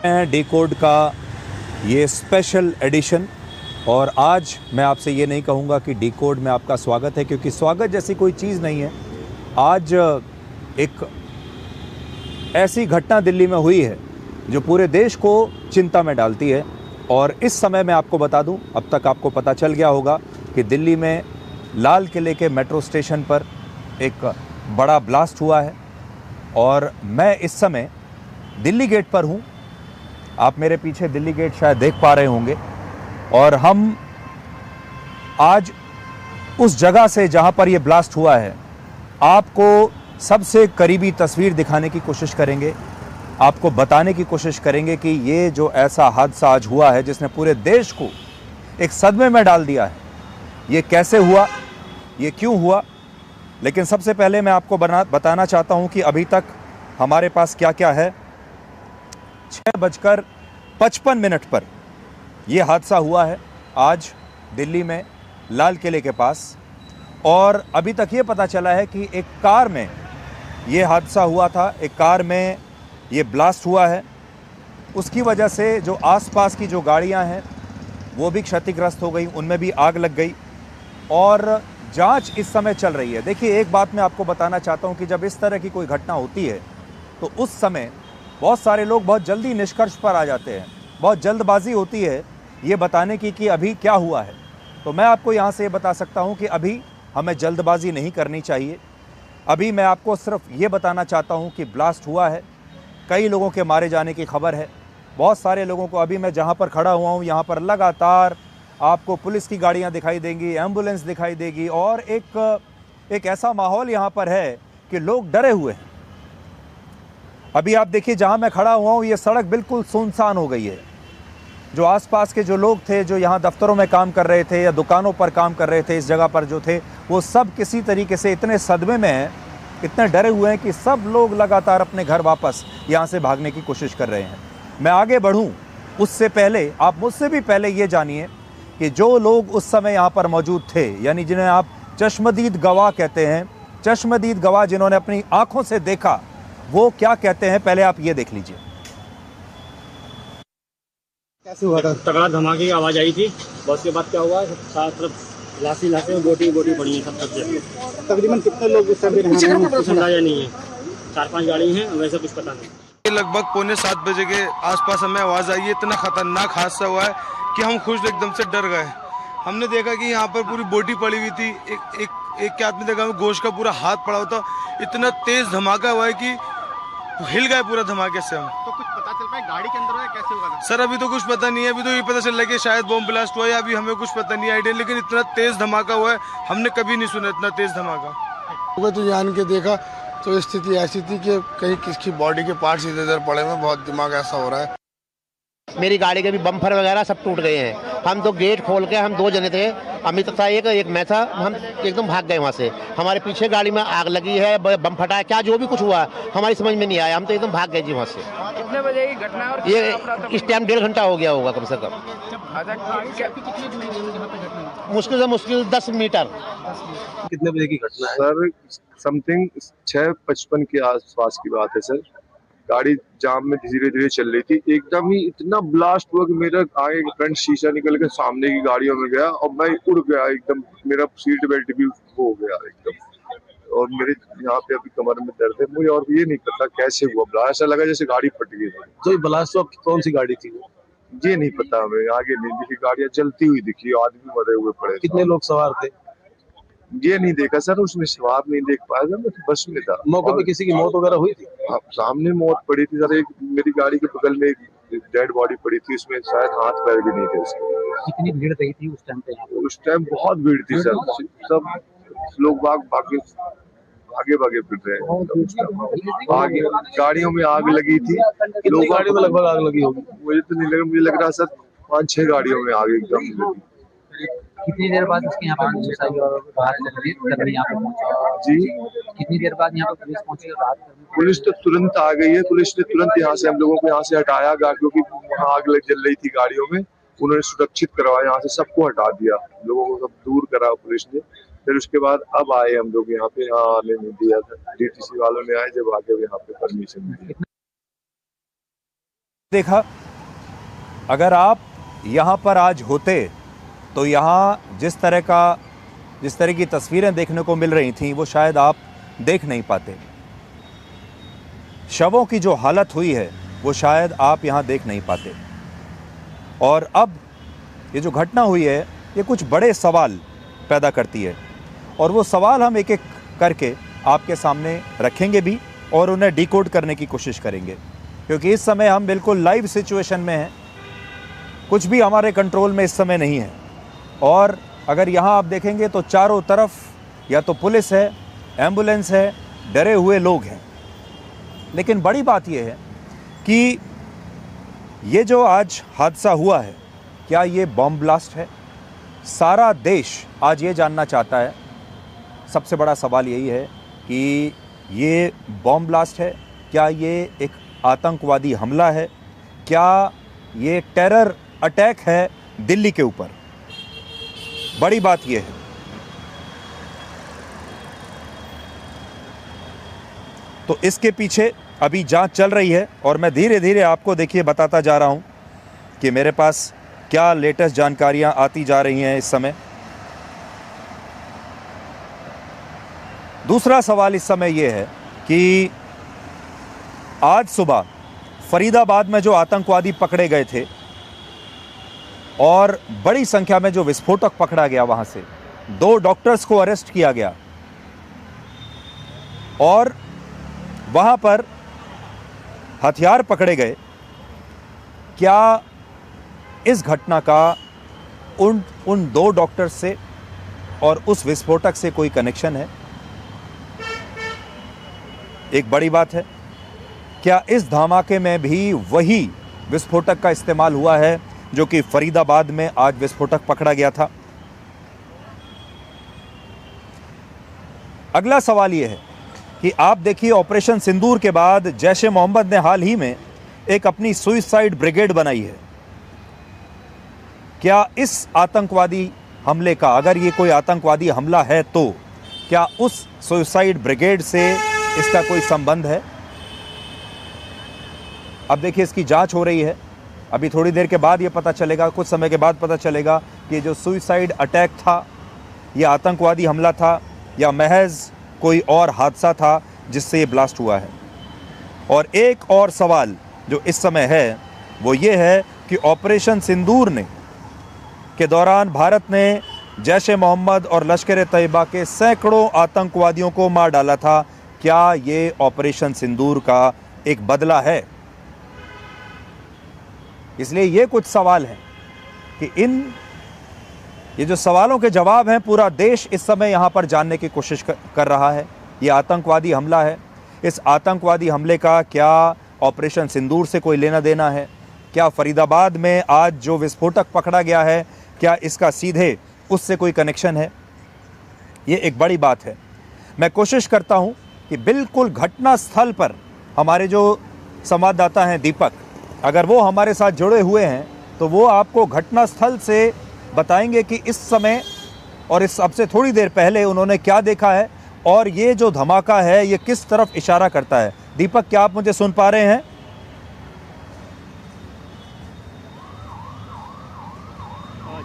Decode का ये special edition. और आज मैं आपसे ये नहीं कहूँगा कि डिकोड में आपका स्वागत है, क्योंकि स्वागत जैसी कोई चीज़ नहीं है। आज एक ऐसी घटना दिल्ली में हुई है जो पूरे देश को चिंता में डालती है। और इस समय मैं आपको बता दूं, अब तक आपको पता चल गया होगा कि दिल्ली में लाल किले के मेट्रो स्टेशन पर एक बड़ा ब्लास्ट हुआ है। और मैं इस समय दिल्ली गेट पर हूं। आप मेरे पीछे दिल्ली गेट शायद देख पा रहे होंगे। और हम आज उस जगह से जहां पर यह ब्लास्ट हुआ है आपको सबसे करीबी तस्वीर दिखाने की कोशिश करेंगे, आपको बताने की कोशिश करेंगे कि ये जो ऐसा हादसा आज हुआ है जिसने पूरे देश को एक सदमे में डाल दिया है, ये कैसे हुआ, ये क्यों हुआ। लेकिन सबसे पहले मैं आपको बताना चाहता हूं कि अभी तक हमारे पास क्या क्या है। 6:55 पर यह हादसा हुआ है आज दिल्ली में लाल किले के पास। और अभी तक ये पता चला है कि एक कार में ये हादसा हुआ था, एक कार में ये ब्लास्ट हुआ है। उसकी वजह से जो आसपास की जो गाड़ियां हैं वो भी क्षतिग्रस्त हो गई, उनमें भी आग लग गई। और जांच इस समय चल रही है। देखिए, एक बात मैं आपको बताना चाहता हूं कि जब इस तरह की कोई घटना होती है तो उस समय बहुत सारे लोग बहुत जल्दी निष्कर्ष पर आ जाते हैं, बहुत जल्दबाजी होती है ये बताने की कि अभी क्या हुआ है। तो मैं आपको यहाँ से ये बता सकता हूँ कि अभी हमें जल्दबाजी नहीं करनी चाहिए। अभी मैं आपको सिर्फ ये बताना चाहता हूँ कि ब्लास्ट हुआ है, कई लोगों के मारे जाने की खबर है, बहुत सारे लोगों को। अभी मैं जहाँ पर खड़ा हुआ हूँ यहाँ पर लगातार आपको पुलिस की गाड़ियाँ दिखाई देंगी, एम्बुलेंस दिखाई देगी। और एक ऐसा माहौल यहाँ पर है कि लोग डरे हुए हैं। अभी आप देखिए, जहाँ मैं खड़ा हुआ हूँ ये सड़क बिल्कुल सुनसान हो गई है। जो आसपास के जो लोग थे, जो यहाँ दफ्तरों में काम कर रहे थे या दुकानों पर काम कर रहे थे, इस जगह पर जो थे, वो सब किसी तरीके से इतने सदमे में हैं, इतने डरे हुए हैं कि सब लोग लगातार अपने घर वापस यहाँ से भागने की कोशिश कर रहे हैं। मैं आगे बढ़ूँ उससे पहले आप मुझसे भी पहले ये जानिए कि जो लोग उस समय यहाँ पर मौजूद थे, यानी जिन्हें आप चश्मदीद गवाह कहते हैं, चश्मदीद गवाह जिन्होंने अपनी आंखों से देखा, वो क्या कहते हैं पहले आप ये देख लीजिए। कैसे हुआ था? तगड़ा धमाके की आवाज़ आई थी। बस के बाद क्या हुआ, चारों तरफ लाशी बोटी पड़ी है सब जगह। तकरीबन कितने लोग उस समय कुछ अंदाजा नहीं है, 4-5 गाड़ी हैं, वैसे कुछ पता नहीं। लगभग 6:45 बजे के आसपास हमें आवाज़ आई है। इतना खतरनाक हादसा हुआ है कि हम खुद एकदम से डर गए। हमने देखा कि यहाँ पर पूरी बोटी पड़ी हुई थी, एक के हाथ में देखा गोश्त का पूरा हाथ पड़ा हुआ था। इतना तेज धमाका हुआ है कि हिल गए पूरा धमाके से हम। तो कुछ पता चल पाया गाड़ी के अंदर हुआ कैसे हुआ था? सर अभी तो कुछ पता नहीं है। अभी तो ये पता चल रहा है कि शायद बॉम्ब ब्लास्ट हुआ है, अभी हमें कुछ पता नहीं आइडिया। लेकिन इतना तेज धमाका हुआ है, हमने कभी नहीं सुना इतना तेज धमाका। तो जान के देखा तो स्थिति ऐसी थी कि कहीं किसकी बॉडी के पार्ट्स इधर उधर पड़े हुए, बहुत दिमाग ऐसा हो रहा है। मेरी गाड़ी के भी बम्पर वगैरह सब टूट गए हैं। हम तो गेट खोल के, हम 2 जने थे, अमित था एक मैं था, हम एकदम भाग गए वहाँ से। हमारे पीछे गाड़ी में आग लगी है, बम फटा है, क्या जो भी कुछ हुआ हमारी समझ में नहीं आया। हम तो एकदम भाग गए जी वहाँ से। कितने बजे की घटना? और ये इस टाइम 1.5 घंटा हो गया होगा कम से कम। मुश्किल से मुश्किल 10 मीटर। कितने बजे की घटना है? सर समथिंग 6:55 के आसपास की बात है सर। गाड़ी जाम में धीरे धीरे चल रही थी, एकदम ही इतना ब्लास्ट हुआ कि मेरा आगे फ्रंट शीशा निकल के सामने की गाड़ियों में गया और मैं उड़ गया एकदम। मेरा सीट बेल्ट भी हो गया एकदम, और मेरे यहाँ पे अभी कमर में दर्द है मुझे। और ये नहीं पता कैसे हुआ ब्लास्ट, ऐसा लगा जैसे गाड़ी फट गई। तो ब्लास्ट कौन सी गाड़ी थी? ये नहीं पता हमें, आगे नहीं दिखी, गाड़ियां जलती हुई दिखी, आदमी मरे हुए पड़े। कितने लोग सवार थे? ये नहीं देखा सर, उसमें सवार नहीं देख पाया था, मैं तो बस में था। मौके पे किसी की मौत वगैरह हुई थी? सामने मौत पड़ी थी सर। एक मेरी गाड़ी के बगल में एक डेड बॉडी पड़ी थी, उसमें शायद हाथ पैर भी नहीं थे उसके। कितनी भीड़ रही थी उस टाइम पे? उस टाइम बहुत भीड़ थी सर, सब लोग भागे भागे फिर रहे हैं। आगे गाड़ियों में आग लगी थी। कितनी गाड़ी में लगभग आग लगी होगी? मुझे तो नहीं लगा, मुझे लग रहा सर 5-6 गाड़ियों में आग एकदम लगी। कितनी देर बाद इसके यहाँ पर पुलिस आई और बाहर कर्मी यहाँ पे पहुंचे? जी, कितनी देर बाद यहाँ पर पुलिस पहुंची और राहत कर्मी? पुलिस तो तुरंत आ गई है। पुलिस ने तुरंत यहाँ से हम लोगों को यहाँ से हटाया, गाड़ियों की वहाँ आग जल रही थी गाड़ियों में, उन्होंने सुरक्षित करवाया, यहाँ से सबको हटा दिया, लोगों को सब दूर करा पुलिस ने। फिर उसके बाद अब आए हम लोग यहाँ पे, यहाँ आने नहीं दिया था, डीटीसी वालों ने आए जब आगे यहाँ पे परमिशन दी। देखा अगर आप यहाँ पर आज होते तो यहाँ जिस तरह की तस्वीरें देखने को मिल रही थीं वो शायद आप देख नहीं पाते। शवों की जो हालत हुई है वो शायद आप यहाँ देख नहीं पाते। और अब ये जो घटना हुई है ये कुछ बड़े सवाल पैदा करती है और वो सवाल हम एक एक करके आपके सामने रखेंगे भी और उन्हें डिकोड करने की कोशिश करेंगे, क्योंकि इस समय हम बिल्कुल लाइव सिचुएशन में हैं, कुछ भी हमारे कंट्रोल में इस समय नहीं है। और अगर यहाँ आप देखेंगे तो चारों तरफ या तो पुलिस है, एम्बुलेंस है, डरे हुए लोग हैं। लेकिन बड़ी बात यह है कि ये जो आज हादसा हुआ है क्या ये बॉम्ब ब्लास्ट है? सारा देश आज ये जानना चाहता है। सबसे बड़ा सवाल यही है कि ये बॉम्ब ब्लास्ट है, क्या ये एक आतंकवादी हमला है, क्या ये टेरर अटैक है दिल्ली के ऊपर? बड़ी बात यह है। तो इसके पीछे अभी जांच चल रही है और मैं धीरे धीरे आपको देखिए बताता जा रहा हूं कि मेरे पास क्या लेटेस्ट जानकारियां आती जा रही हैं इस समय। दूसरा सवाल इस समय यह है कि आज सुबह फरीदाबाद में जो आतंकवादी पकड़े गए थे और बड़ी संख्या में जो विस्फोटक पकड़ा गया, वहां से 2 डॉक्टर्स को अरेस्ट किया गया और वहां पर हथियार पकड़े गए। क्या इस घटना का उन 2 डॉक्टर्स से और उस विस्फोटक से कोई कनेक्शन है? एक बड़ी बात है, क्या इस धमाके में भी वही विस्फोटक का इस्तेमाल हुआ है जो कि फरीदाबाद में आज विस्फोटक पकड़ा गया था? अगला सवाल यह है कि आप देखिए, ऑपरेशन सिंदूर के बाद जैश-ए मोहम्मद ने हाल ही में एक अपनी सुइसाइड ब्रिगेड बनाई है। क्या इस आतंकवादी हमले का, अगर ये कोई आतंकवादी हमला है तो क्या उस सुइसाइड ब्रिगेड से इसका कोई संबंध है? अब देखिए, इसकी जांच हो रही है। अभी थोड़ी देर के बाद ये पता चलेगा, कुछ समय के बाद पता चलेगा कि जो सुइसाइड अटैक था ये आतंकवादी हमला था या महज कोई और हादसा था जिससे ये ब्लास्ट हुआ है। और एक और सवाल जो इस समय है वो ये है कि ऑपरेशन सिंदूर के दौरान भारत ने जैश-ए-मोहम्मद और लश्कर-ए-तैयबा के सैकड़ों आतंकवादियों को मार डाला था। क्या ये ऑपरेशन सिंदूर का एक बदला है? इसलिए ये कुछ सवाल हैं कि ये जो सवालों के जवाब हैं, पूरा देश इस समय यहाँ पर जानने की कोशिश कर रहा है। ये आतंकवादी हमला है, इस आतंकवादी हमले का क्या ऑपरेशन सिंदूर से कोई लेना देना है? क्या फरीदाबाद में आज जो विस्फोटक पकड़ा गया है क्या इसका सीधे उससे कोई कनेक्शन है? ये एक बड़ी बात है। मैं कोशिश करता हूँ कि बिल्कुल घटना स्थल पर हमारे जो संवाददाता हैं दीपक, अगर वो हमारे साथ जुड़े हुए हैं तो वो आपको घटना स्थल से बताएंगे कि इस समय और इस सबसे थोड़ी देर पहले उन्होंने क्या देखा है और ये जो धमाका है ये किस तरफ इशारा करता है। दीपक, क्या आप मुझे सुन पा रहे हैं?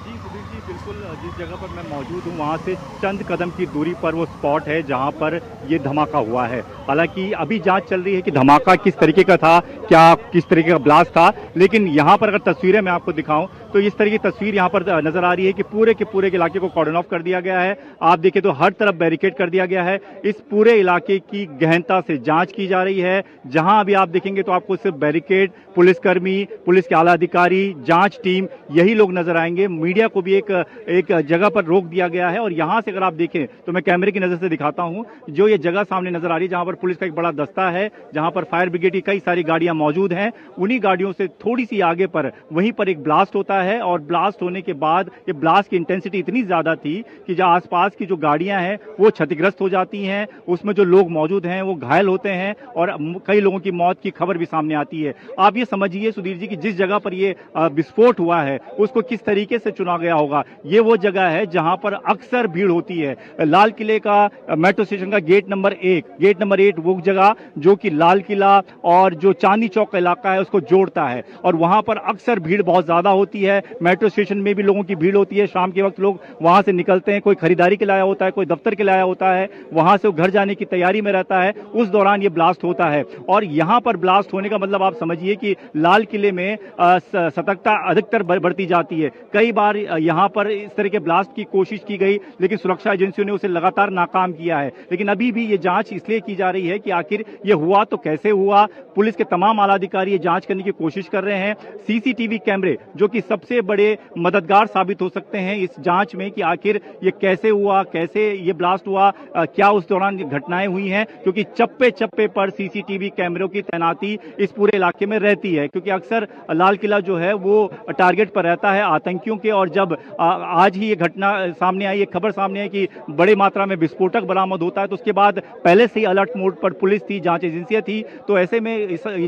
जी सुधीर जी, बिल्कुल जिस जगह पर मैं मौजूद हूँ वहाँ से चंद कदम की दूरी पर वो स्पॉट है जहाँ पर ये धमाका हुआ है। हालांकि अभी जांच चल रही है कि धमाका किस तरीके का था, क्या किस तरीके का ब्लास्ट था, लेकिन यहाँ पर अगर तस्वीरें मैं आपको दिखाऊं तो इस तरह की तस्वीर यहाँ पर नजर आ रही है कि पूरे के पूरे इलाके को कॉर्डन ऑफ कर दिया गया है। आप देखिए तो हर तरफ बैरिकेड कर दिया गया है। इस पूरे इलाके की गहनता से जांच की जा रही है। जहां अभी आप देखेंगे तो आपको सिर्फ बैरिकेड, पुलिसकर्मी, पुलिस के आला अधिकारी, जांच टीम, यही लोग नजर आएंगे। मीडिया को भी एक जगह पर रोक दिया गया है। और यहां से अगर आप देखें तो मैं कैमरे की नजर से दिखाता हूं, जो ये जगह सामने नजर आ रही है जहां पर पुलिस का एक बड़ा दस्ता है, जहां पर फायर ब्रिगेड की कई सारी गाड़ियां मौजूद हैं। उन्हीं गाड़ियों से थोड़ी सी आगे पर वहीं पर एक ब्लास्ट होता है और ब्लास्ट होने के बाद ये ब्लास्ट की इंटेंसिटी इतनी ज़्यादा थी कि जो आसपास की जो गाड़ियां हैं वो क्षतिग्रस्त हो जाती हैं, उसमें जो लोग मौजूद हैं वो घायल होते हैं और कई लोगों की मौत की खबर भी सामने आती है। आप ये समझिए सुधीर जी कि जिस जगह पर ये विस्फोट हुआ है उसको किस तरीके से चुना गया होगा। ये वो जगह है जहां पर अक्सर भीड़ होती है। लाल किले का मेट्रो स्टेशन का गेट नंबर 8 वो जगह जो कि लाल किला और जो चांदनी चौक का इलाका है उसको जोड़ता है और वहां पर अक्सर भीड़ बहुत ज्यादा होती है। मेट्रो स्टेशन में भी लोगों की भीड़ होती है। शाम के वक्त लोग वहां से निकलते हैं, कोई खरीदारी के लिए आया होता है, कोई दफ्तर के लिए आया होता है, वहां से घर जाने की तैयारी में रहता है, उस दौरान ये ब्लास्ट होता है। और यहां पर ब्लास्ट होने का मतलब आप समझिए कि लाल किले में सतर्कता अधिकतर बढ़ती जाती है। कई बार यहां पर इस तरह के ब्लास्ट की कोशिश की गई लेकिन सुरक्षा एजेंसियों ने उसे लगातार नाकाम किया है। लेकिन अभी भी ये जांच इसलिए की जा रही है कि आखिर ये हुआ तो कैसे हुआ। पुलिस के तमाम आला अधिकारी ये जांच करने की कोशिश कर रहे हैं। सीसीटीवी कैमरे जो कि सबसे बड़े मददगार साबित हो सकते हैं इस जांच में कि आखिर ये कैसे हुआ, कैसे ये ब्लास्ट हुआ, क्या उस दौरान घटनाएं हुई हैं, क्योंकि चप्पे चप्पे पर सीसीटीवी कैमरों की तैनाती इस पूरे इलाके में रहती है। क्योंकि अक्सर लाल किला जो है वो टारगेट पर रहता है आतंकियों के। और जब आज ही ये घटना सामने आई, ये खबर सामने आई कि बड़ी मात्रा में विस्फोटक बरामद होता है, तो उसके बाद पहले से ही अलर्ट मोड पर पुलिस थी, जांच एजेंसियां थी। तो ऐसे में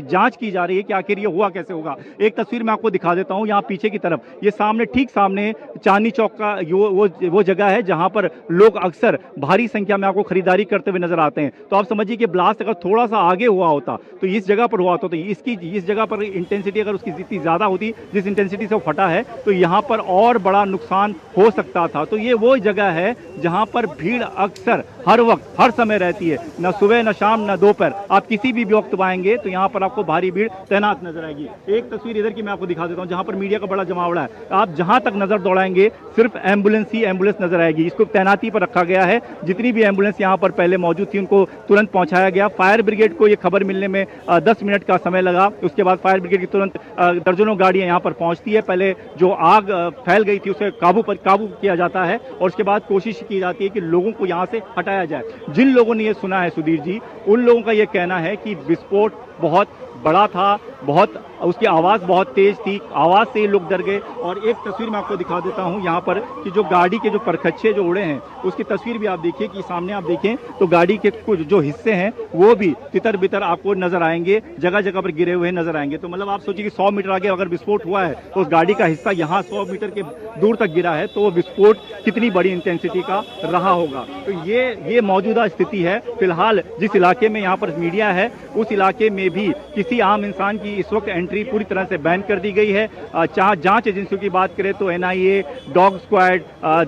जांच की जा रही है कि आखिर ये हुआ कैसे होगा। एक तस्वीर मैं आपको दिखा देता हूं, यहाँ पीछे की तरफ ये सामने, ठीक सामने चांदनी चौक का वो जगह है जहां पर लोग अक्सर भारी संख्या में आपको खरीदारी करते हुए नजर आते हैं। तो आप समझिए कि ब्लास्ट अगर थोड़ा सा आगे हुआ होता तो इस जगह पर हुआ होता तो इस जगह पर इंटेंसिटी अगर उसकी जितनी ज्यादा होती, जिस इंटेंसिटी से वो फटा है, तो यहाँ पर और बड़ा नुकसान हो सकता था। तो ये वो जगह है जहां पर भीड़ अक्सर हर वक्त हर समय रहती है, न सुबह न शाम न दोपहर। आप किसी भी वक्त आएंगे तो यहाँ पर आपको भारी भीड़ तैनात नजर आएगी। एक तस्वीर इधर की मैं आपको दिखा देता हूँ जहां पर मीडिया का बड़ा जमावड़ा है। आप जहां तक नजर दौड़ाएंगे सिर्फ एम्बुलेंस ही एम्बुलेंस नजर आएगी। इसको तैनाती पर रखा गया है। जितनी भी एम्बुलेंस यहाँ पर पहले मौजूद थी उनको तुरंत पहुंचाया गया। फायर ब्रिगेड को ये खबर मिलने में 10 मिनट का समय लगा। उसके बाद फायर ब्रिगेड की तुरंत दर्जनों गाड़ियां यहाँ पर पहुंचती है। पहले जो आग फैल गई थी उसे काबू किया जाता है और उसके बाद कोशिश की जाती है कि लोगों को यहाँ से हटाया जाए। जिन लोगों ने ये सुना है सुधीर जी, उन लोगों का ये कहना है कि विस्फोट बहुत बड़ा था, उसकी आवाज़ बहुत तेज थी, आवाज़ से ये लोग डर गए। और एक तस्वीर मैं आपको दिखा देता हूं यहाँ पर कि जो गाड़ी के जो परखच्चे जो उड़े हैं उसकी तस्वीर भी आप देखिए कि सामने आप देखें तो गाड़ी के कुछ जो हिस्से हैं वो भी तितर बितर आपको नजर आएंगे, जगह जगह पर गिरे हुए नजर आएंगे। तो मतलब आप सोचिए कि 100 मीटर आगे अगर विस्फोट हुआ है तो उस गाड़ी का हिस्सा यहाँ 100 मीटर के दूर तक गिरा है, तो वो विस्फोट कितनी बड़ी इंटेंसिटी का रहा होगा। तो ये मौजूदा स्थिति है। फिलहाल जिस इलाके में यहाँ पर मीडिया है उस इलाके में भी किसी आम इंसान की इस वक्त एंट्री पूरी तरह से बैन कर दी गई है। चाहे जांच एजेंसियों की बात करें तो एनआईए, डॉग स्क्वाड,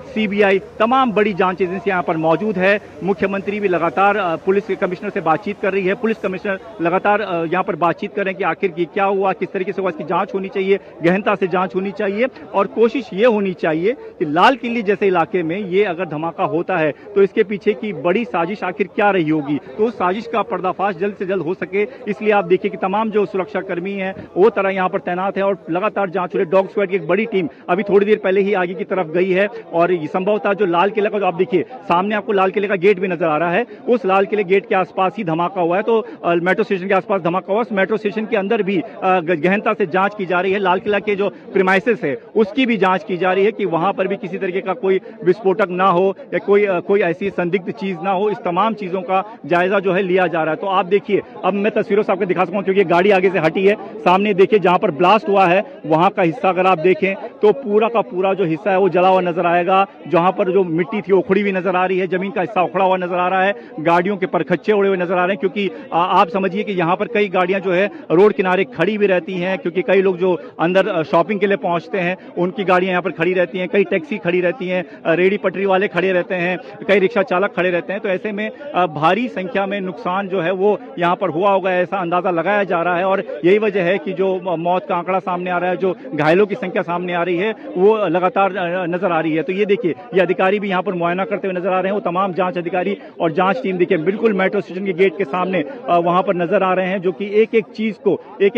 सीबीआई, तमाम बड़ी जांच एजेंसियां यहाँ पर मौजूद है। मुख्यमंत्री भी लगातार पुलिस कमिश्नर से बातचीत कर रही है। पुलिस कमिश्नर लगातार यहाँ पर बातचीत कर रहे हैं कि आखिर क्या हुआ, किस तरीके से हुआ, इसकी जांच होनी चाहिए, गहनता से जांच होनी चाहिए। और कोशिश ये होनी चाहिए कि लाल किले जैसे इलाके में ये अगर धमाका होता है तो इसके पीछे की बड़ी साजिश आखिर क्या रही होगी, तो उस साजिश का पर्दाफाश जल्द से जल्द हो सके। इसलिए आप देखिए कि तमाम जो सुरक्षा कर्मी हैं वो तरह यहाँ पर तैनात है और लगातार जांच हो रही है। डॉग स्क्वाड की एक बड़ी टीम अभी थोड़ी देर पहले ही आगे की तरफ गई है और संभवतः जो लाल किला का, जो आप देखिए सामने आपको लाल किले का गेट भी नजर आ रहा है, उस लाल किले गेट के आसपास ही धमाका हुआ है। तो मेट्रो स्टेशन के आसपास धमाका हुआ, मेट्रो स्टेशन के अंदर भी गहनता से जांच की जा रही है। लाल किला के जो प्रीमाइसेस है उसकी भी जांच की जा रही है कि वहां पर भी किसी तरीके का कोई विस्फोटक ना हो या कोई ऐसी संदिग्ध चीज ना हो। इस तमाम चीजों का जायजा जो है लिया जा रहा है। तो आप देखिए, अब मैं तस्वीरों से आपको दिखा सकूं क्योंकि गाड़ी आगे से हटी है। सामने देखिए जहां पर ब्लास्ट हुआ है वहां का हिस्सा अगर आप देखें तो पूरा का पूरा जो हिस्सा है वो जला हुआ नजर आएगा। जहां पर जो मिट्टी थी उखड़ी हुई नजर आ रही है, जमीन का हिस्सा उखड़ा हुआ नजर आ रहा है, गाड़ियों के परखच्चे उड़े हुए नजर आ रहे हैं। क्योंकि आप समझिए कि यहाँ पर कई गाड़ियां जो है रोड किनारे खड़ी भी रहती हैं, क्योंकि कई लोग जो अंदर शॉपिंग के लिए पहुंचते हैं उनकी गाड़ियां यहाँ पर खड़ी रहती हैं, कई टैक्सी खड़ी रहती हैं, रेडी पटरी वाले खड़े रहते हैं, कई रिक्शा चालक खड़े रहते हैं। तो ऐसे में भारी संख्या में नुकसान जो है वो यहाँ पर हुआ होगा ऐसा अंदाजा लगाया जा रहा है। और यही वजह है कि जो मौत का आंकड़ा सामने आ रहा है, जो घायलों की संख्या सामने आ रही है वो लगातार नजर आ रही है। तो ये देखिए, ये अधिकारी भी यहाँ पर मुआयना करते हुए नजर आ रहे हैं। वो तमाम जांच अधिकारी और जांच टीम देखिए बिल्कुल मेट्रो स्टेशन के गेट के सामने वहां पर नजर आ रहे हैं, जो कि एक एक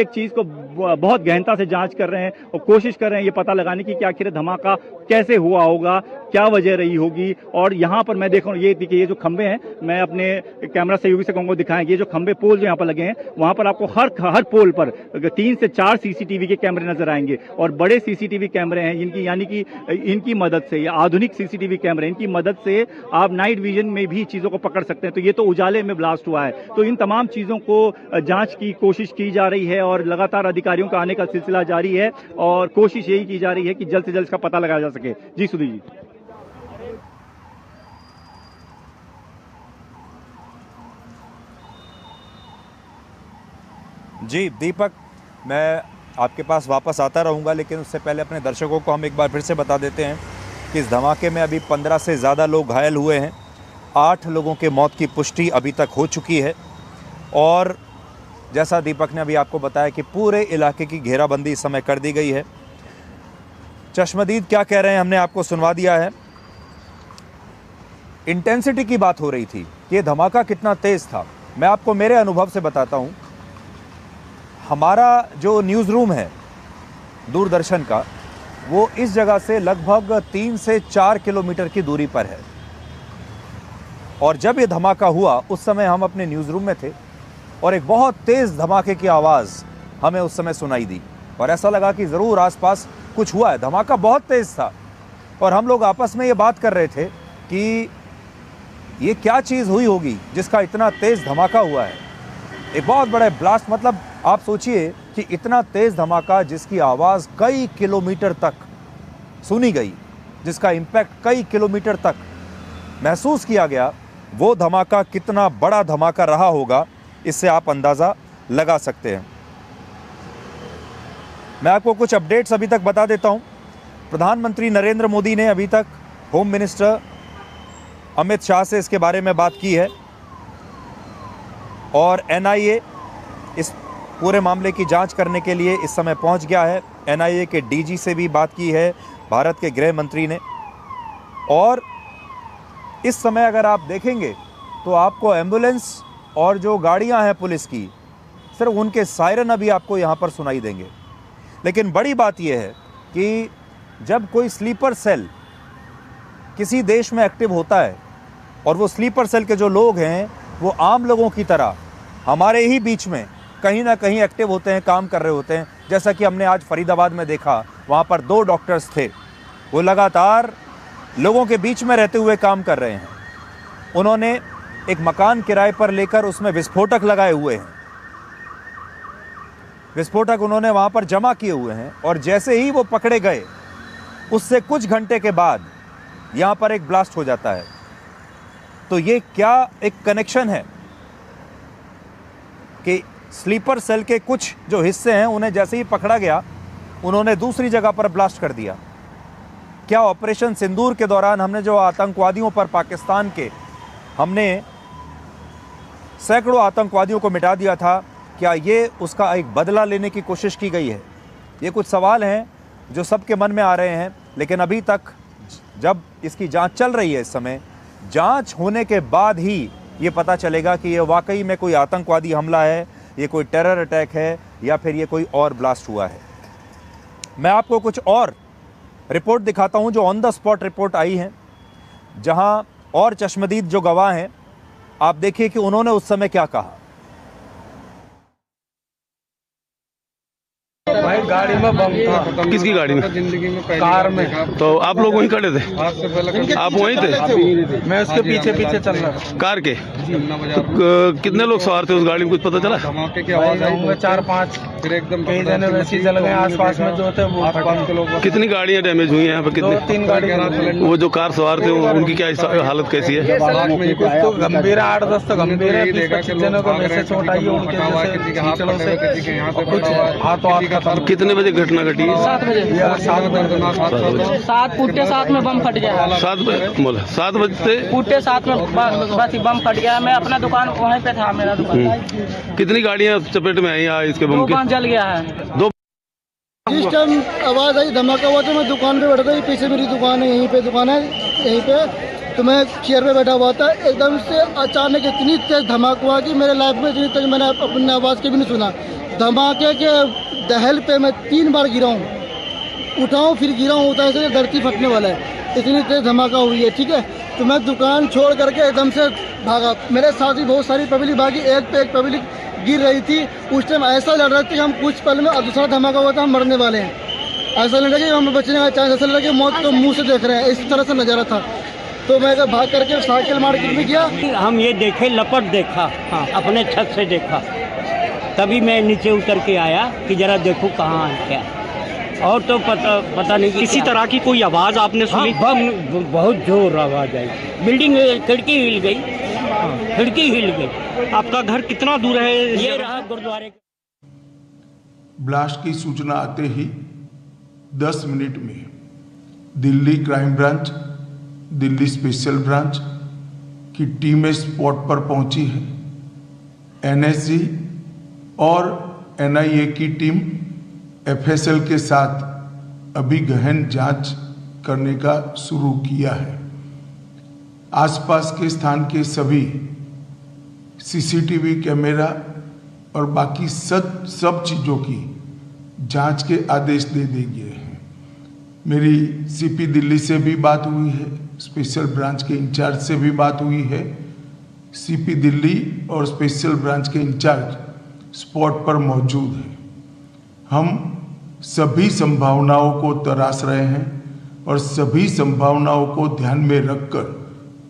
चीज को बहुत गहनता से जांच कर रहे हैं और कोशिश कर रहे हैं ये पता लगाने की कि आखिर धमाका कैसे हुआ होगा, क्या वजह रही होगी। और यहाँ पर मैं देख रहा हूँ, ये देखिए ये जो खंबे हैं, मैं अपने कैमरा सहयोगी से कहूँगा दिखाएं, ये जो खंबे पोल जो यहाँ पर लगे हैं वहाँ पर आपको हर पोल पर 3 से 4 सीसीटीवी के कैमरे नजर आएंगे और बड़े सीसीटीवी कैमरे हैं जिनकी यानी कि इनकी मदद से, या आधुनिक सीसीटीवी कैमरे, इनकी मदद से आप नाइट विजन में भी चीज़ों को पकड़ सकते हैं। तो ये तो उजाले में ब्लास्ट हुआ है, तो इन तमाम चीज़ों को जांच की कोशिश की जा रही है और लगातार अधिकारियों का आने का सिलसिला जारी है और कोशिश यही की जा रही है कि जल्द से जल्द इसका पता लगाया जा सके। जी सुधीर जी। जी दीपक, मैं आपके पास वापस आता रहूँगा, लेकिन उससे पहले अपने दर्शकों को हम एक बार फिर से बता देते हैं कि इस धमाके में अभी 15 से ज़्यादा लोग घायल हुए हैं। 8 लोगों के मौत की पुष्टि अभी तक हो चुकी है और जैसा दीपक ने अभी आपको बताया कि पूरे इलाके की घेराबंदी इस समय कर दी गई है। चश्मदीद क्या कह रहे हैं हमने आपको सुनवा दिया है। इंटेंसिटी की बात हो रही थी कि ये धमाका कितना तेज़ था। मैं आपको मेरे अनुभव से बताता हूँ। हमारा जो न्यूज़ रूम है दूरदर्शन का, वो इस जगह से लगभग 3 से 4 किलोमीटर की दूरी पर है और जब ये धमाका हुआ उस समय हम अपने न्यूज़ रूम में थे और एक बहुत तेज़ धमाके की आवाज़ हमें उस समय सुनाई दी और ऐसा लगा कि ज़रूर आसपास कुछ हुआ है। धमाका बहुत तेज़ था और हम लोग आपस में ये बात कर रहे थे कि ये क्या चीज़ हुई होगी जिसका इतना तेज़ धमाका हुआ है। एक बहुत बड़ा ब्लास्ट, मतलब आप सोचिए कि इतना तेज़ धमाका जिसकी आवाज़ कई किलोमीटर तक सुनी गई, जिसका इम्पैक्ट कई किलोमीटर तक महसूस किया गया, वो धमाका कितना बड़ा धमाका रहा होगा इससे आप अंदाज़ा लगा सकते हैं। मैं आपको कुछ अपडेट्स अभी तक बता देता हूं। प्रधानमंत्री नरेंद्र मोदी ने अभी तक होम मिनिस्टर अमित शाह से इसके बारे में बात की है और एनआईए इस पूरे मामले की जांच करने के लिए इस समय पहुंच गया है। एनआईए के डीजी से भी बात की है भारत के गृह मंत्री ने और इस समय अगर आप देखेंगे तो आपको एम्बुलेंस और जो गाड़ियां हैं पुलिस की, सिर्फ उनके सायरन अभी आपको यहां पर सुनाई देंगे। लेकिन बड़ी बात यह है कि जब कोई स्लीपर सेल किसी देश में एक्टिव होता है और वो स्लीपर सेल के जो लोग हैं वो आम लोगों की तरह हमारे ही बीच में कहीं ना कहीं एक्टिव होते हैं, काम कर रहे होते हैं। जैसा कि हमने आज फरीदाबाद में देखा, वहाँ पर 2 डॉक्टर्स थे, वो लगातार लोगों के बीच में रहते हुए काम कर रहे हैं। उन्होंने एक मकान किराए पर लेकर उसमें विस्फोटक लगाए हुए हैं, विस्फोटक उन्होंने वहाँ पर जमा किए हुए हैं और जैसे ही वो पकड़े गए उससे कुछ घंटे के बाद यहाँ पर एक ब्लास्ट हो जाता है। तो ये क्या एक कनेक्शन है कि स्लीपर सेल के कुछ जो हिस्से हैं उन्हें जैसे ही पकड़ा गया उन्होंने दूसरी जगह पर ब्लास्ट कर दिया। क्या ऑपरेशन सिंदूर के दौरान हमने जो आतंकवादियों पर पाकिस्तान के हमने सैकड़ों आतंकवादियों को मिटा दिया था, क्या ये उसका एक बदला लेने की कोशिश की गई है? ये कुछ सवाल हैं जो सबके मन में आ रहे हैं। लेकिन अभी तक जब इसकी जांच चल रही है, इस समय जांच होने के बाद ही ये पता चलेगा कि ये वाकई में कोई आतंकवादी हमला है, ये कोई टेरर अटैक है या फिर ये कोई और ब्लास्ट हुआ है। मैं आपको कुछ और रिपोर्ट दिखाता हूं जो ऑन द स्पॉट रिपोर्ट आई है, जहां और चश्मदीद जो गवाह हैं, आप देखिए कि उन्होंने उस समय क्या कहा। भाई गाड़ी में बम था। किसकी गाड़ी में? जिंदगी में कार में। तो आप लोग वहीं खड़े थे? आप वहीं थे? मैं उसके पीछे पीछे चल रहा था कार के। तो कितने लोग सवार थे उस गाड़ी में, कुछ पता चला? धमाके की आवाज आई, 4-5 फिर एकदम कई जने वैसे जल गए आसपास में जो थे वो आसपास के लोग। कितनी गाड़ियां डैमेज हुई हैं यहाँ पे? कितनी? 2-3 गाड़ी। वो जो कार सवार थे उनकी क्या हालत कैसी है? कुछ तो गंभीर है, 8-10 तो गंभीर है, 20-25 जनों को वैसे चोट आई है उनके कीचड़ों से, कुछ हाथों हाथ। कितने बजे घटना घटी? 7 बजे। 7 फुटे 7 में बम फट गया। 7 बजते फुटे 7 में बस बम फट गया। मैं अपना दुकान वहीं पे था, मेरा दुकान। कितनी गाड़ियां चपेट में आई इसके बम की? 2 जल गया है। 2 जिस टाइम आवाज़ आई, धमाका हुआ, तो मैं दुकान पे बैठा था। पीछे मेरी दुकान है, यहीं पे दुकान है, यहीं पे। तो मैं चेयर पे बैठा हुआ था, एकदम से अचानक इतनी तेज धमाका हुआ कि मेरे लाइफ में इतनी तेज मैंने अपनी आवाज़ के भी नहीं सुना। धमाके के दहल पे मैं 3 बार गिरा हूँ, उठाऊँ फिर गिरा हूँ, उठा से धरती फटने वाला है, इतनी तेज धमाका हुई है। ठीक है, तो मैं दुकान छोड़ करके एकदम से भागा। मेरे साथ ही बहुत सारी पब्लिक भागी, एक पे एक पब्लिक गिर रही थी। उस टाइम ऐसा लग रहा था कि हम कुछ पल में दूसरा धमाका हुआ था, हम मरने वाले हैं। ऐसा लग रहा कि हम बचने का चांस, ऐसा लग रहा कि मौत को मुंह से देख रहे हैं, इस तरह से नज़ारा था। तो मैं भाग करके साइकिल मार्केट में गया। हम ये देखे, लपट देखा, हाँ, अपने छत से देखा, तभी मैं नीचे उतर के आया कि जरा देखूं कहाँ है क्या, और तो पता नहीं किसी तरह की कोई आवाज़ आपने सुनी? हाँ, बहुत जोर आवाज़ आई, बिल्डिंग खिड़की हिल गई, हाँ, खिड़की हिल गई। आपका घर कितना दूर है? ये रहा गुरुद्वारे। ब्लास्ट की सूचना आते ही 10 मिनट में Delhi crime branch, Delhi special branch की टीमें स्पॉट पर पहुंची है। एनएसजी और एनआईए की टीम एफएसएल के साथ अभी गहन जांच करने का शुरू किया है। आसपास के स्थान के सभी सीसीटीवी कैमरा और बाकी सब चीज़ों की जांच के आदेश दे दिए हैं। मेरी सीपी दिल्ली से भी बात हुई है, स्पेशल ब्रांच के इंचार्ज से भी बात हुई है। सीपी दिल्ली और स्पेशल ब्रांच के इंचार्ज स्पॉट पर मौजूद हैं। हम सभी संभावनाओं को तराश रहे हैं और सभी संभावनाओं को ध्यान में रखकर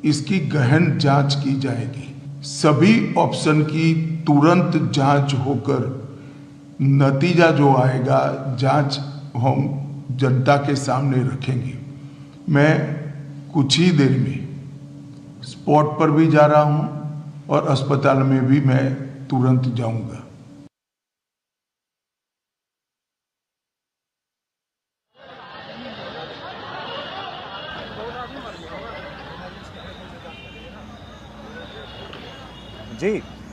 इसकी गहन जांच की जाएगी। सभी ऑप्शन की तुरंत जांच होकर नतीजा जो आएगा, जांच हम जनता के सामने रखेंगे। मैं कुछ ही देर में स्पॉट पर भी जा रहा हूं और अस्पताल में भी मैं तुरंत जाऊंगा। जी,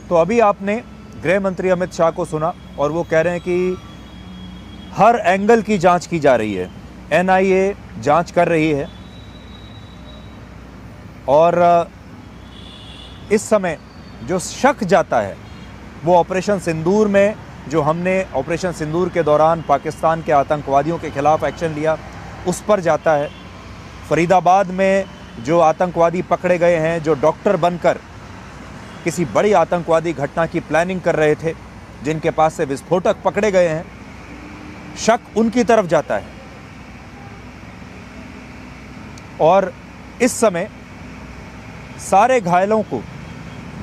तो अभी आपने गृह मंत्री अमित शाह को सुना और वो कह रहे हैं कि हर एंगल की जांच की जा रही है, एनआईए जांच कर रही है और इस समय जो शक जाता है वो ऑपरेशन सिंदूर में, जो हमने ऑपरेशन सिंदूर के दौरान पाकिस्तान के आतंकवादियों के खिलाफ एक्शन लिया, उस पर जाता है। फरीदाबाद में जो आतंकवादी पकड़े गए हैं, जो डॉक्टर बनकर किसी बड़ी आतंकवादी घटना की प्लानिंग कर रहे थे, जिनके पास से विस्फोटक पकड़े गए हैं, शक उनकी तरफ जाता है। और इस समय सारे घायलों को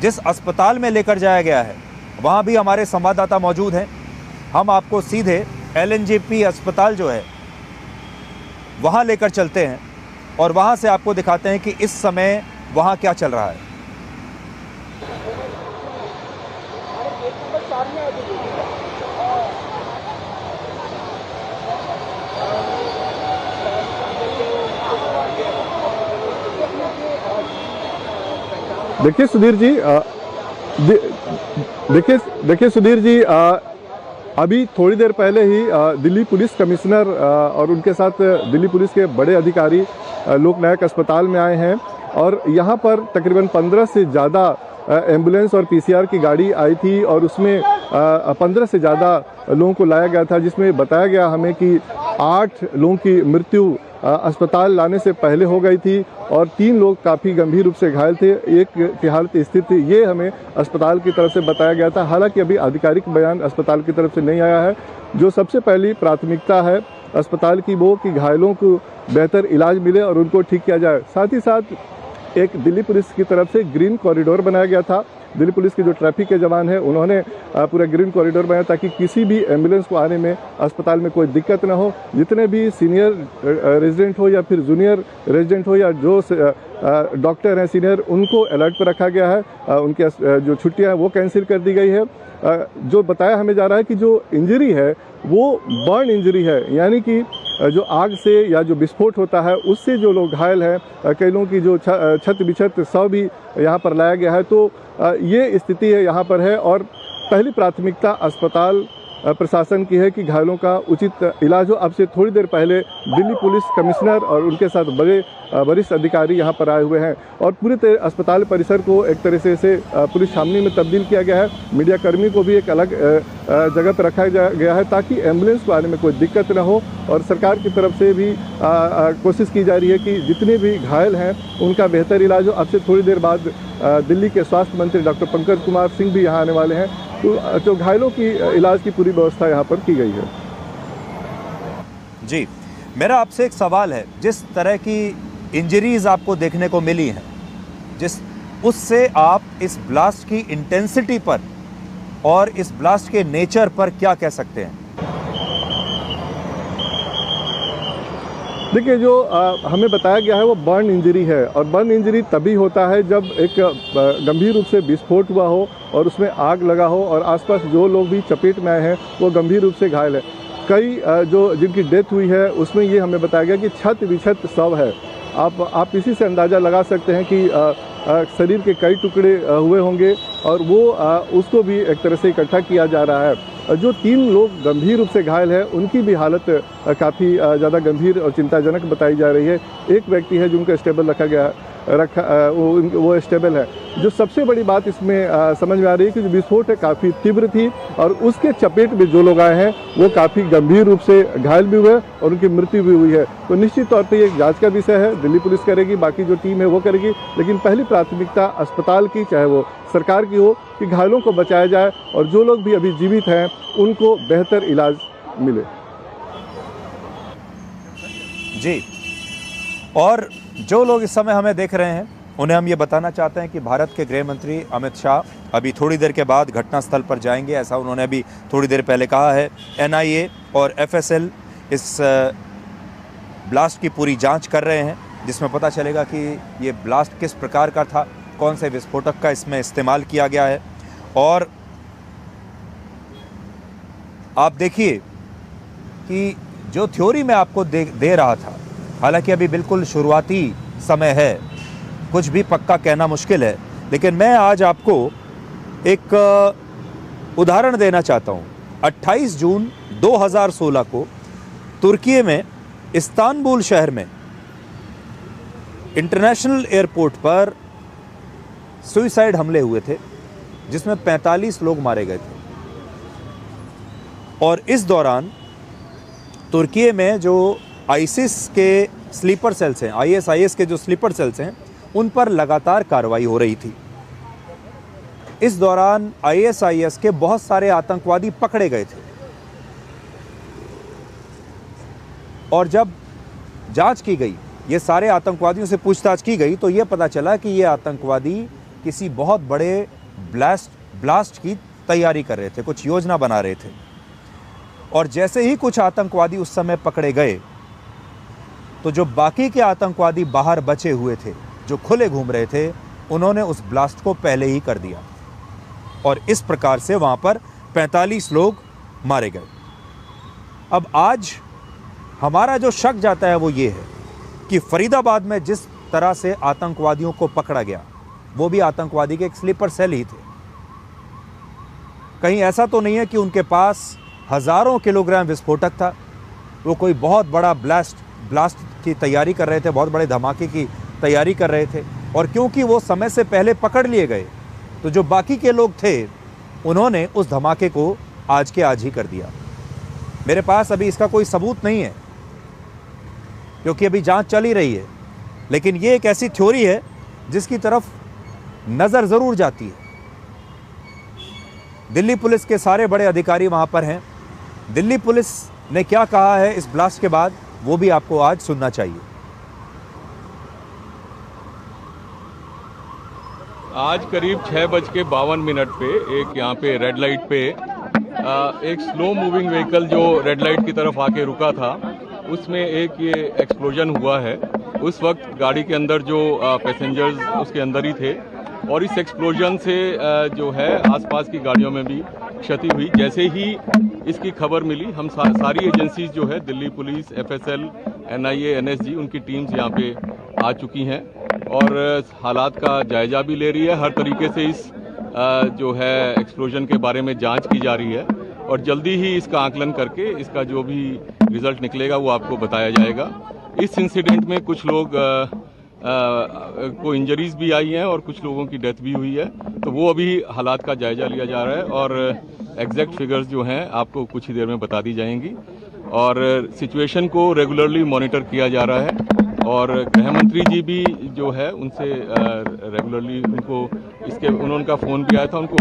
जिस अस्पताल में लेकर जाया गया है, वहां भी हमारे संवाददाता मौजूद हैं। हम आपको सीधे एलएनजेपी अस्पताल जो है वहां लेकर चलते हैं और वहां से आपको दिखाते हैं कि इस समय वहां क्या चल रहा है। देखिए सुधीर जी, देखिए सुधीर जी, अभी थोड़ी देर पहले ही दिल्ली पुलिस कमिश्नर और उनके साथ दिल्ली पुलिस के बड़े अधिकारी लोकनायक अस्पताल में आए हैं और यहाँ पर तकरीबन 15 से ज़्यादा एम्बुलेंस और पीसीआर की गाड़ी आई थी और उसमें 15 से ज़्यादा लोगों को लाया गया था, जिसमें बताया गया हमें कि 8 लोगों की मृत्यु अस्पताल लाने से पहले हो गई थी और 3 लोग काफ़ी गंभीर रूप से घायल थे, एक की हालत स्थिर थी। ये हमें अस्पताल की तरफ से बताया गया था। हालांकि अभी आधिकारिक बयान अस्पताल की तरफ से नहीं आया है। जो सबसे पहली प्राथमिकता है अस्पताल की वो कि घायलों को बेहतर इलाज मिले और उनको ठीक किया जाए। साथ ही साथ एक दिल्ली पुलिस की तरफ से ग्रीन कॉरिडोर बनाया गया था। दिल्ली पुलिस के जो ट्रैफिक के जवान हैं उन्होंने पूरा ग्रीन कॉरिडोर बनाया ताकि किसी भी एम्बुलेंस को आने में अस्पताल में कोई दिक्कत ना हो। जितने भी सीनियर रेजिडेंट हो या फिर जूनियर रेजिडेंट हो या जो डॉक्टर हैं सीनियर, उनको अलर्ट पर रखा गया है। उनके जो छुट्टियां हैं वो कैंसिल कर दी गई है। जो बताया हमें जा रहा है कि जो इंजरी है वो बर्न इंजरी है, यानी कि जो आग से या जो विस्फोट होता है उससे जो लोग घायल हैं, कई लोगों की जो छत बिछत शव भी यहाँ पर लाया गया है। तो ये स्थिति है यहाँ पर है और पहली प्राथमिकता अस्पताल प्रशासन की है कि घायलों का उचित इलाज हो। अब से थोड़ी देर पहले दिल्ली पुलिस कमिश्नर और उनके साथ बड़े वरिष्ठ अधिकारी यहाँ पर आए हुए हैं और पूरे अस्पताल परिसर को एक तरह से पुलिस छावनी में तब्दील किया गया है। मीडिया कर्मी को भी एक अलग जगह पर रखा गया है ताकि एम्बुलेंस को आने में कोई दिक्कत न हो। और सरकार की तरफ से भी कोशिश की जा रही है कि जितने भी घायल हैं उनका बेहतर इलाज हो। अब से थोड़ी देर बाद दिल्ली के स्वास्थ्य मंत्री डॉक्टर पंकज कुमार सिंह भी यहाँ आने वाले हैं तो जो घायलों की इलाज की पूरी व्यवस्था यहाँ पर की गई है। जी, मेरा आपसे एक सवाल है, जिस तरह की इंजरीज आपको देखने को मिली हैं, उससे आप इस ब्लास्ट की इंटेंसिटी पर और इस ब्लास्ट के नेचर पर क्या कह सकते हैं? देखिए, जो हमें बताया गया है वो बर्न इंजरी है, और बर्न इंजरी तभी होता है जब एक गंभीर रूप से विस्फोट हुआ हो और उसमें आग लगा हो और आसपास जो लोग भी चपेट में आए हैं वो गंभीर रूप से घायल है। कई जो जिनकी डेथ हुई है उसमें ये हमें बताया गया कि छत विछत शव है। आप इसी से अंदाज़ा लगा सकते हैं कि शरीर के कई टुकड़े हुए होंगे और वो उसको भी एक तरह से इकट्ठा किया जा रहा है। जो 3 लोग गंभीर रूप से घायल हैं उनकी भी हालत काफ़ी ज़्यादा गंभीर और चिंताजनक बताई जा रही है। एक व्यक्ति है जिनको स्टेबल वो स्टेबल है। जो सबसे बड़ी बात इसमें समझ में आ रही है कि जो विस्फोट है काफ़ी तीव्र थी और उसके चपेट में जो लोग आए हैं वो काफ़ी गंभीर रूप से घायल भी हुए और उनकी मृत्यु भी हुई है। तो निश्चित तौर पे ये एक जांच का विषय है, दिल्ली पुलिस करेगी, बाकी जो टीम है वो करेगी, लेकिन पहली प्राथमिकता अस्पताल की, चाहे वो सरकार की हो, कि घायलों को बचाया जाए और जो लोग भी अभी जीवित हैं उनको बेहतर इलाज मिले। जी, और जो लोग इस समय हमें देख रहे हैं उन्हें हम ये बताना चाहते हैं कि भारत के गृह मंत्री अमित शाह अभी थोड़ी देर के बाद घटनास्थल पर जाएंगे, ऐसा उन्होंने अभी थोड़ी देर पहले कहा है। NIA और FSL इस ब्लास्ट की पूरी जांच कर रहे हैं, जिसमें पता चलेगा कि ये ब्लास्ट किस प्रकार का था, कौन से विस्फोटक का इसमें इस्तेमाल किया गया है। और आप देखिए कि जो थ्योरी मैं आपको दे रहा था, हालांकि अभी बिल्कुल शुरुआती समय है, कुछ भी पक्का कहना मुश्किल है, लेकिन मैं आज आपको एक उदाहरण देना चाहता हूं। 28 जून 2016 को तुर्की में इस्तांबुल शहर में इंटरनेशनल एयरपोर्ट पर सुसाइड हमले हुए थे, जिसमें 45 लोग मारे गए थे। और इस दौरान तुर्की में जो आईसिस के स्लीपर सेल्स हैं, ISIS के जो स्लीपर सेल्स हैं, उन पर लगातार कार्रवाई हो रही थी। इस दौरान ISIS के बहुत सारे आतंकवादी पकड़े गए थे और जब जांच की गई, ये सारे आतंकवादियों से पूछताछ की गई, तो ये पता चला कि ये आतंकवादी किसी बहुत बड़े ब्लास्ट की तैयारी कर रहे थे, कुछ योजना बना रहे थे। और जैसे ही कुछ आतंकवादी उस समय पकड़े गए, तो जो बाकी के आतंकवादी बाहर बचे हुए थे, जो खुले घूम रहे थे, उन्होंने उस ब्लास्ट को पहले ही कर दिया और इस प्रकार से वहां पर 45 लोग मारे गए। अब आज हमारा जो शक जाता है वो ये है कि फरीदाबाद में जिस तरह से आतंकवादियों को पकड़ा गया, वो भी आतंकवादी के एक स्लीपर सेल ही थे। कहीं ऐसा तो नहीं है कि उनके पास हजारों किलोग्राम विस्फोटक था, वो कोई बहुत बड़ा ब्लास्ट की तैयारी कर रहे थे, बहुत बड़े धमाके की तैयारी कर रहे थे। और क्योंकि वो समय से पहले पकड़ लिए गए, तो जो बाकी के लोग थे उन्होंने उस धमाके को आज के आज ही कर दिया। मेरे पास अभी इसका कोई सबूत नहीं है क्योंकि अभी जांच चल ही रही है, लेकिन ये एक ऐसी थ्योरी है जिसकी तरफ नज़र ज़रूर जाती है। दिल्ली पुलिस के सारे बड़े अधिकारी वहां पर हैं। दिल्ली पुलिस ने क्या कहा है इस ब्लास्ट के बाद, वो भी आपको आज सुनना चाहिए। आज करीब 6:52 पे एक यहाँ पे रेड लाइट पे एक स्लो मूविंग व्हीकल जो रेड लाइट की तरफ आके रुका था, उसमें एक ये एक्सप्लोजन हुआ है। उस वक्त गाड़ी के अंदर जो पैसेंजर्स उसके अंदर ही थे और इस एक्सप्लोजन से जो है आसपास की गाड़ियों में भी क्षति हुई। जैसे ही इसकी खबर मिली, हम सारी एजेंसीज जो है, Delhi police, FSL, NIA, NSG, उनकी टीम्स यहाँ पे आ चुकी हैं और हालात का जायजा भी ले रही है। हर तरीके से इस जो है एक्सप्लोजन के बारे में जांच की जा रही है और जल्दी ही इसका आकलन करके इसका जो भी रिजल्ट निकलेगा वो आपको बताया जाएगा। इस इंसिडेंट में कुछ लोग को इंजरीज भी आई हैं और कुछ लोगों की डेथ भी हुई है, तो वो अभी हालात का जायजा लिया जा रहा है और एग्जैक्ट फिगर्स जो हैं आपको कुछ ही देर में बता दी जाएंगी और सिचुएशन को रेगुलरली मॉनिटर किया जा रहा है और गृह मंत्री जी भी जो है उनसे रेगुलरली उनका फ़ोन भी आया था, उनको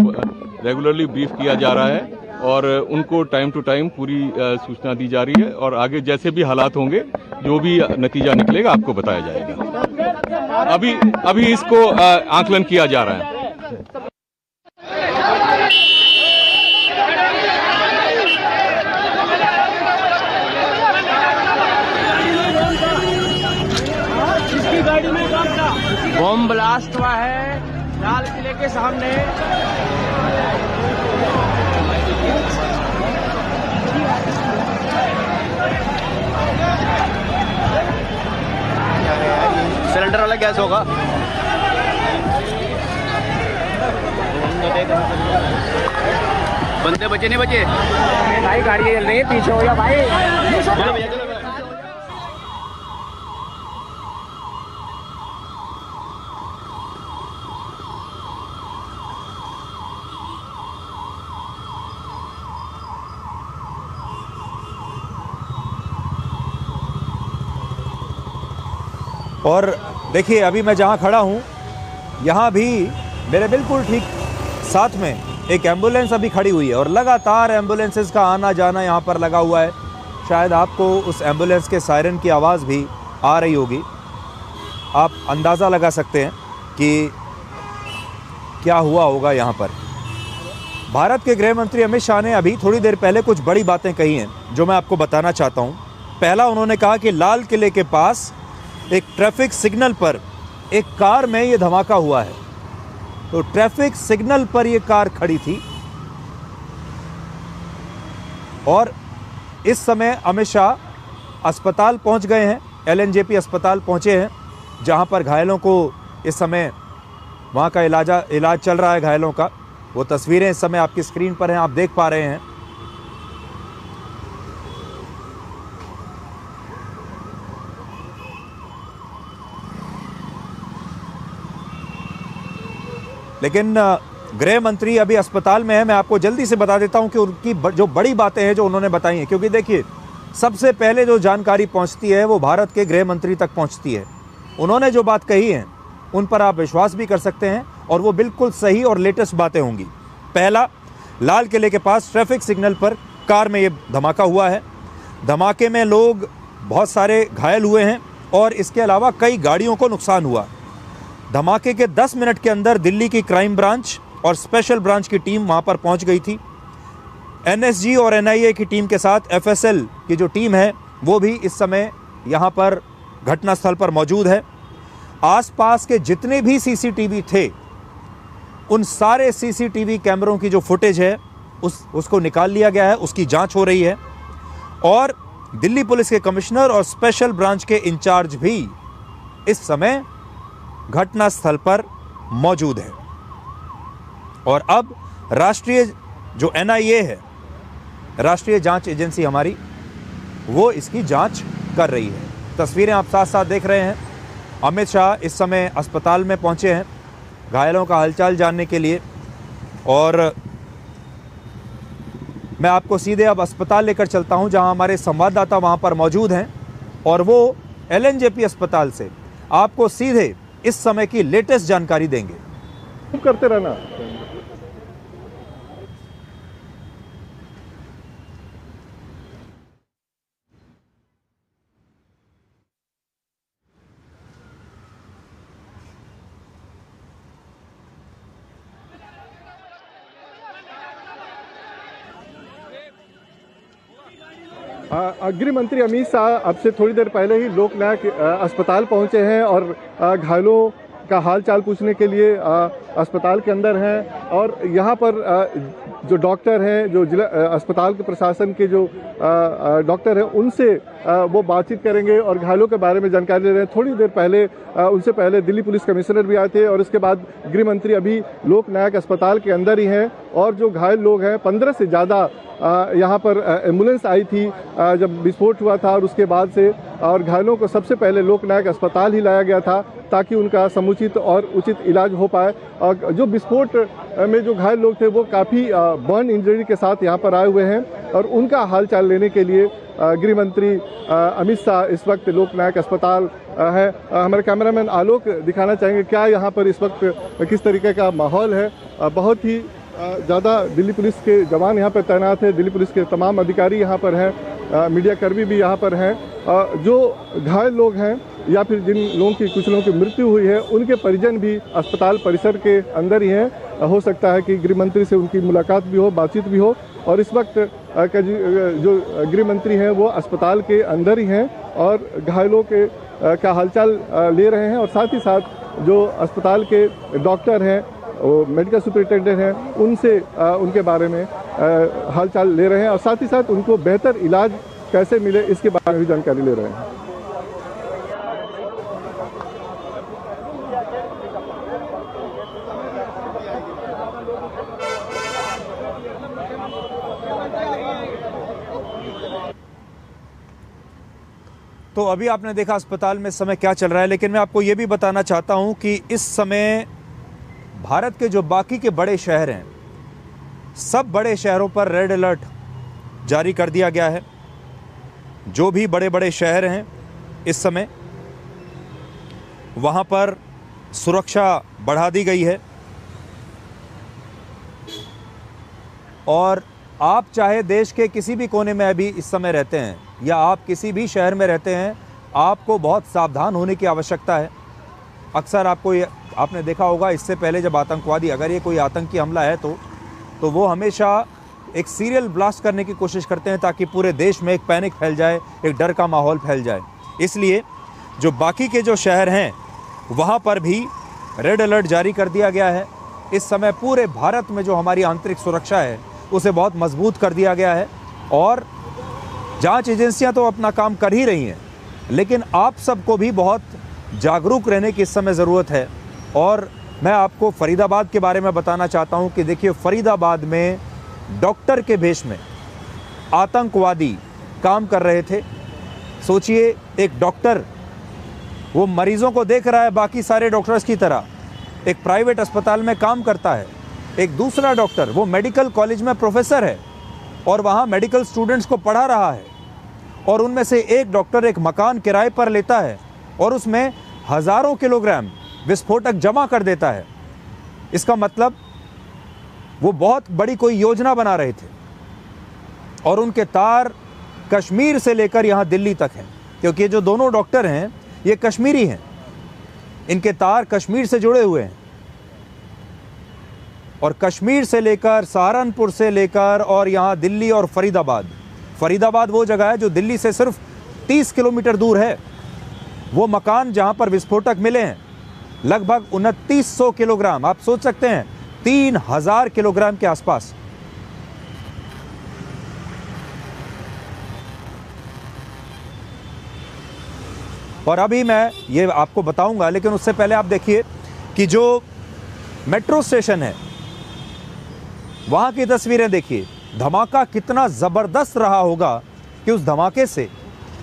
रेगुलरली ब्रीफ किया जा रहा है और उनको टाइम टू टाइम पूरी सूचना दी जा रही है और आगे जैसे भी हालात होंगे, जो भी नतीजा निकलेगा आपको बताया जाएगा। अभी इसको आकलन किया जा रहा है। बम ब्लास्ट हुआ है लाल किले के सामने। सिलेंडर वाला गैस होगा। बंदे बचे नहीं बचे भाई, गाड़ी चल रही है, पीछे हो जा भाई। चलो भैया, चलो। और देखिए अभी मैं जहां खड़ा हूं, यहां भी मेरे बिल्कुल ठीक साथ में एक एम्बुलेंस अभी खड़ी हुई है और लगातार एम्बुलेंसेस का आना जाना यहां पर लगा हुआ है। शायद आपको उस एम्बुलेंस के सायरन की आवाज़ भी आ रही होगी। आप अंदाज़ा लगा सकते हैं कि क्या हुआ होगा यहाँ पर। भारत के गृह मंत्री अमित शाह ने अभी थोड़ी देर पहले कुछ बड़ी बातें कही हैं जो मैं आपको बताना चाहता हूँ। पहला, उन्होंने कहा कि लाल किले के पास एक ट्रैफिक सिग्नल पर एक कार में ये धमाका हुआ है। तो ट्रैफिक सिग्नल पर ये कार खड़ी थी और इस समय अमित शाह अस्पताल पहुंच गए हैं, LNJP अस्पताल पहुंचे हैं, जहां पर घायलों को इस समय वहां का इलाज चल रहा है घायलों का। वो तस्वीरें इस समय आपकी स्क्रीन पर हैं, आप देख पा रहे हैं। लेकिन गृह मंत्री अभी अस्पताल में है। मैं आपको जल्दी से बता देता हूं कि उनकी जो बड़ी बातें हैं जो उन्होंने बताई हैं, क्योंकि देखिए सबसे पहले जो जानकारी पहुंचती है वो भारत के गृह मंत्री तक पहुंचती है। उन्होंने जो बात कही है उन पर आप विश्वास भी कर सकते हैं और वो बिल्कुल सही और लेटेस्ट बातें होंगी। पहला, लाल किले के पास ट्रैफिक सिग्नल पर कार में ये धमाका हुआ है। धमाके में लोग बहुत सारे घायल हुए हैं और इसके अलावा कई गाड़ियों को नुकसान हुआ। धमाके के 10 मिनट के अंदर दिल्ली की क्राइम ब्रांच और स्पेशल ब्रांच की टीम वहां पर पहुंच गई थी। NSG और NIA की टीम के साथ FSL की जो टीम है वो भी इस समय यहां पर घटनास्थल पर मौजूद है। आसपास के जितने भी CCTV थे उन सारे CCTV कैमरों की जो फुटेज है उसको निकाल लिया गया है, उसकी जांच हो रही है और दिल्ली पुलिस के कमिश्नर और स्पेशल ब्रांच के इंचार्ज भी इस समय घटनास्थल पर मौजूद है। और अब राष्ट्रीय जो NIA है, राष्ट्रीय जांच एजेंसी हमारी, वो इसकी जांच कर रही है। तस्वीरें आप साथ साथ देख रहे हैं। अमित शाह इस समय अस्पताल में पहुंचे हैं घायलों का हालचाल जानने के लिए और मैं आपको सीधे अब अस्पताल लेकर चलता हूं जहां हमारे संवाददाता वहां पर मौजूद हैं और वो LNJP अस्पताल से आपको सीधे इस समय की लेटेस्ट जानकारी देंगे। करते रहना। गृह मंत्री अमित शाह अब से थोड़ी देर पहले ही लोकनायक अस्पताल पहुंचे हैं और घायलों का हाल चाल पूछने के लिए अस्पताल के अंदर हैं और यहाँ पर जो डॉक्टर हैं, जो जिला अस्पताल के प्रशासन के जो डॉक्टर हैं, उनसे वो बातचीत करेंगे और घायलों के बारे में जानकारी ले रहे हैं। थोड़ी देर पहले उनसे पहले दिल्ली पुलिस कमिश्नर भी आए थे और इसके बाद गृह मंत्री अभी लोकनायक अस्पताल के अंदर ही हैं और जो घायल लोग हैं 15 से ज़्यादा यहाँ पर एम्बुलेंस आई थी जब विस्फोट हुआ था और उसके बाद से, और घायलों को सबसे पहले लोकनायक अस्पताल ही लाया गया था ताकि उनका समुचित और उचित इलाज हो पाए। और जो विस्फोट में जो घायल लोग थे वो काफ़ी बर्न इंजरी के साथ यहाँ पर आए हुए हैं और उनका हालचाल लेने के लिए गृह मंत्री अमित शाह इस वक्त लोकनायक अस्पताल है। हमारे कैमरामैन आलोक दिखाना चाहेंगे क्या यहाँ पर इस वक्त किस तरीके का माहौल है। बहुत ही ज़्यादा दिल्ली पुलिस के जवान यहाँ पर तैनात है, दिल्ली पुलिस के तमाम अधिकारी यहाँ पर हैं, मीडिया कर्मी भी यहाँ पर हैं। जो घायल लोग हैं या फिर जिन लोगों की कुछ लोगों की मृत्यु हुई है उनके परिजन भी अस्पताल परिसर के अंदर ही हैं। हो सकता है कि गृह मंत्री से उनकी मुलाकात भी हो, बातचीत भी हो। और इस वक्त जो गृह मंत्री हैं वो अस्पताल के अंदर ही हैं और घायलों के का हालचाल ले रहे हैं। और साथ ही साथ जो अस्पताल के डॉक्टर हैं, वो मेडिकल सुपरिटेंडेंट हैं, उनसे उनके बारे में हालचाल ले रहे हैं और साथ ही साथ उनको बेहतर इलाज कैसे मिले इसके बारे में भी जानकारी ले रहे हैं। तो अभी आपने देखा अस्पताल में इस समय क्या चल रहा है, लेकिन मैं आपको ये भी बताना चाहता हूं कि इस समय भारत के जो बाकी के बड़े शहर हैं, सब बड़े शहरों पर रेड अलर्ट जारी कर दिया गया है। जो भी बड़े बड़े शहर हैं इस समय वहां पर सुरक्षा बढ़ा दी गई है। और आप चाहे देश के किसी भी कोने में अभी इस समय रहते हैं या आप किसी भी शहर में रहते हैं, आपको बहुत सावधान होने की आवश्यकता है। अक्सर आपने देखा होगा इससे पहले जब आतंकवादी, अगर ये कोई आतंकी हमला है तो वो हमेशा एक सीरियल ब्लास्ट करने की कोशिश करते हैं ताकि पूरे देश में एक पैनिक फैल जाए, एक डर का माहौल फैल जाए। इसलिए जो बाकी के जो शहर हैं वहाँ पर भी रेड अलर्ट जारी कर दिया गया है। इस समय पूरे भारत में जो हमारी आंतरिक सुरक्षा है उसे बहुत मजबूत कर दिया गया है और जांच एजेंसियां तो अपना काम कर ही रही हैं, लेकिन आप सबको भी बहुत जागरूक रहने की इस समय ज़रूरत है। और मैं आपको फरीदाबाद के बारे में बताना चाहता हूं कि देखिए, फरीदाबाद में डॉक्टर के भेष में आतंकवादी काम कर रहे थे। सोचिए, एक डॉक्टर वो मरीजों को देख रहा है बाकी सारे डॉक्टर्स की तरह, एक प्राइवेट अस्पताल में काम करता है। एक दूसरा डॉक्टर वो मेडिकल कॉलेज में प्रोफेसर है और वहाँ मेडिकल स्टूडेंट्स को पढ़ा रहा है। और उनमें से एक डॉक्टर एक मकान किराए पर लेता है और उसमें हज़ारों किलोग्राम विस्फोटक जमा कर देता है। इसका मतलब वो बहुत बड़ी कोई योजना बना रहे थे और उनके तार कश्मीर से लेकर यहाँ दिल्ली तक हैं, क्योंकि जो दोनों डॉक्टर हैं ये कश्मीरी हैं, इनके तार कश्मीर से जुड़े हुए हैं। और कश्मीर से लेकर, सहारनपुर से लेकर और यहाँ दिल्ली और फरीदाबाद वो जगह है जो दिल्ली से सिर्फ 30 किलोमीटर दूर है। वो मकान जहाँ पर विस्फोटक मिले हैं लगभग 2900 किलोग्राम, आप सोच सकते हैं 3000 किलोग्राम के आसपास। और अभी मैं ये आपको बताऊंगा, लेकिन उससे पहले आप देखिए कि जो मेट्रो स्टेशन है वहाँ की तस्वीरें देखिए। धमाका कितना ज़बरदस्त रहा होगा कि उस धमाके से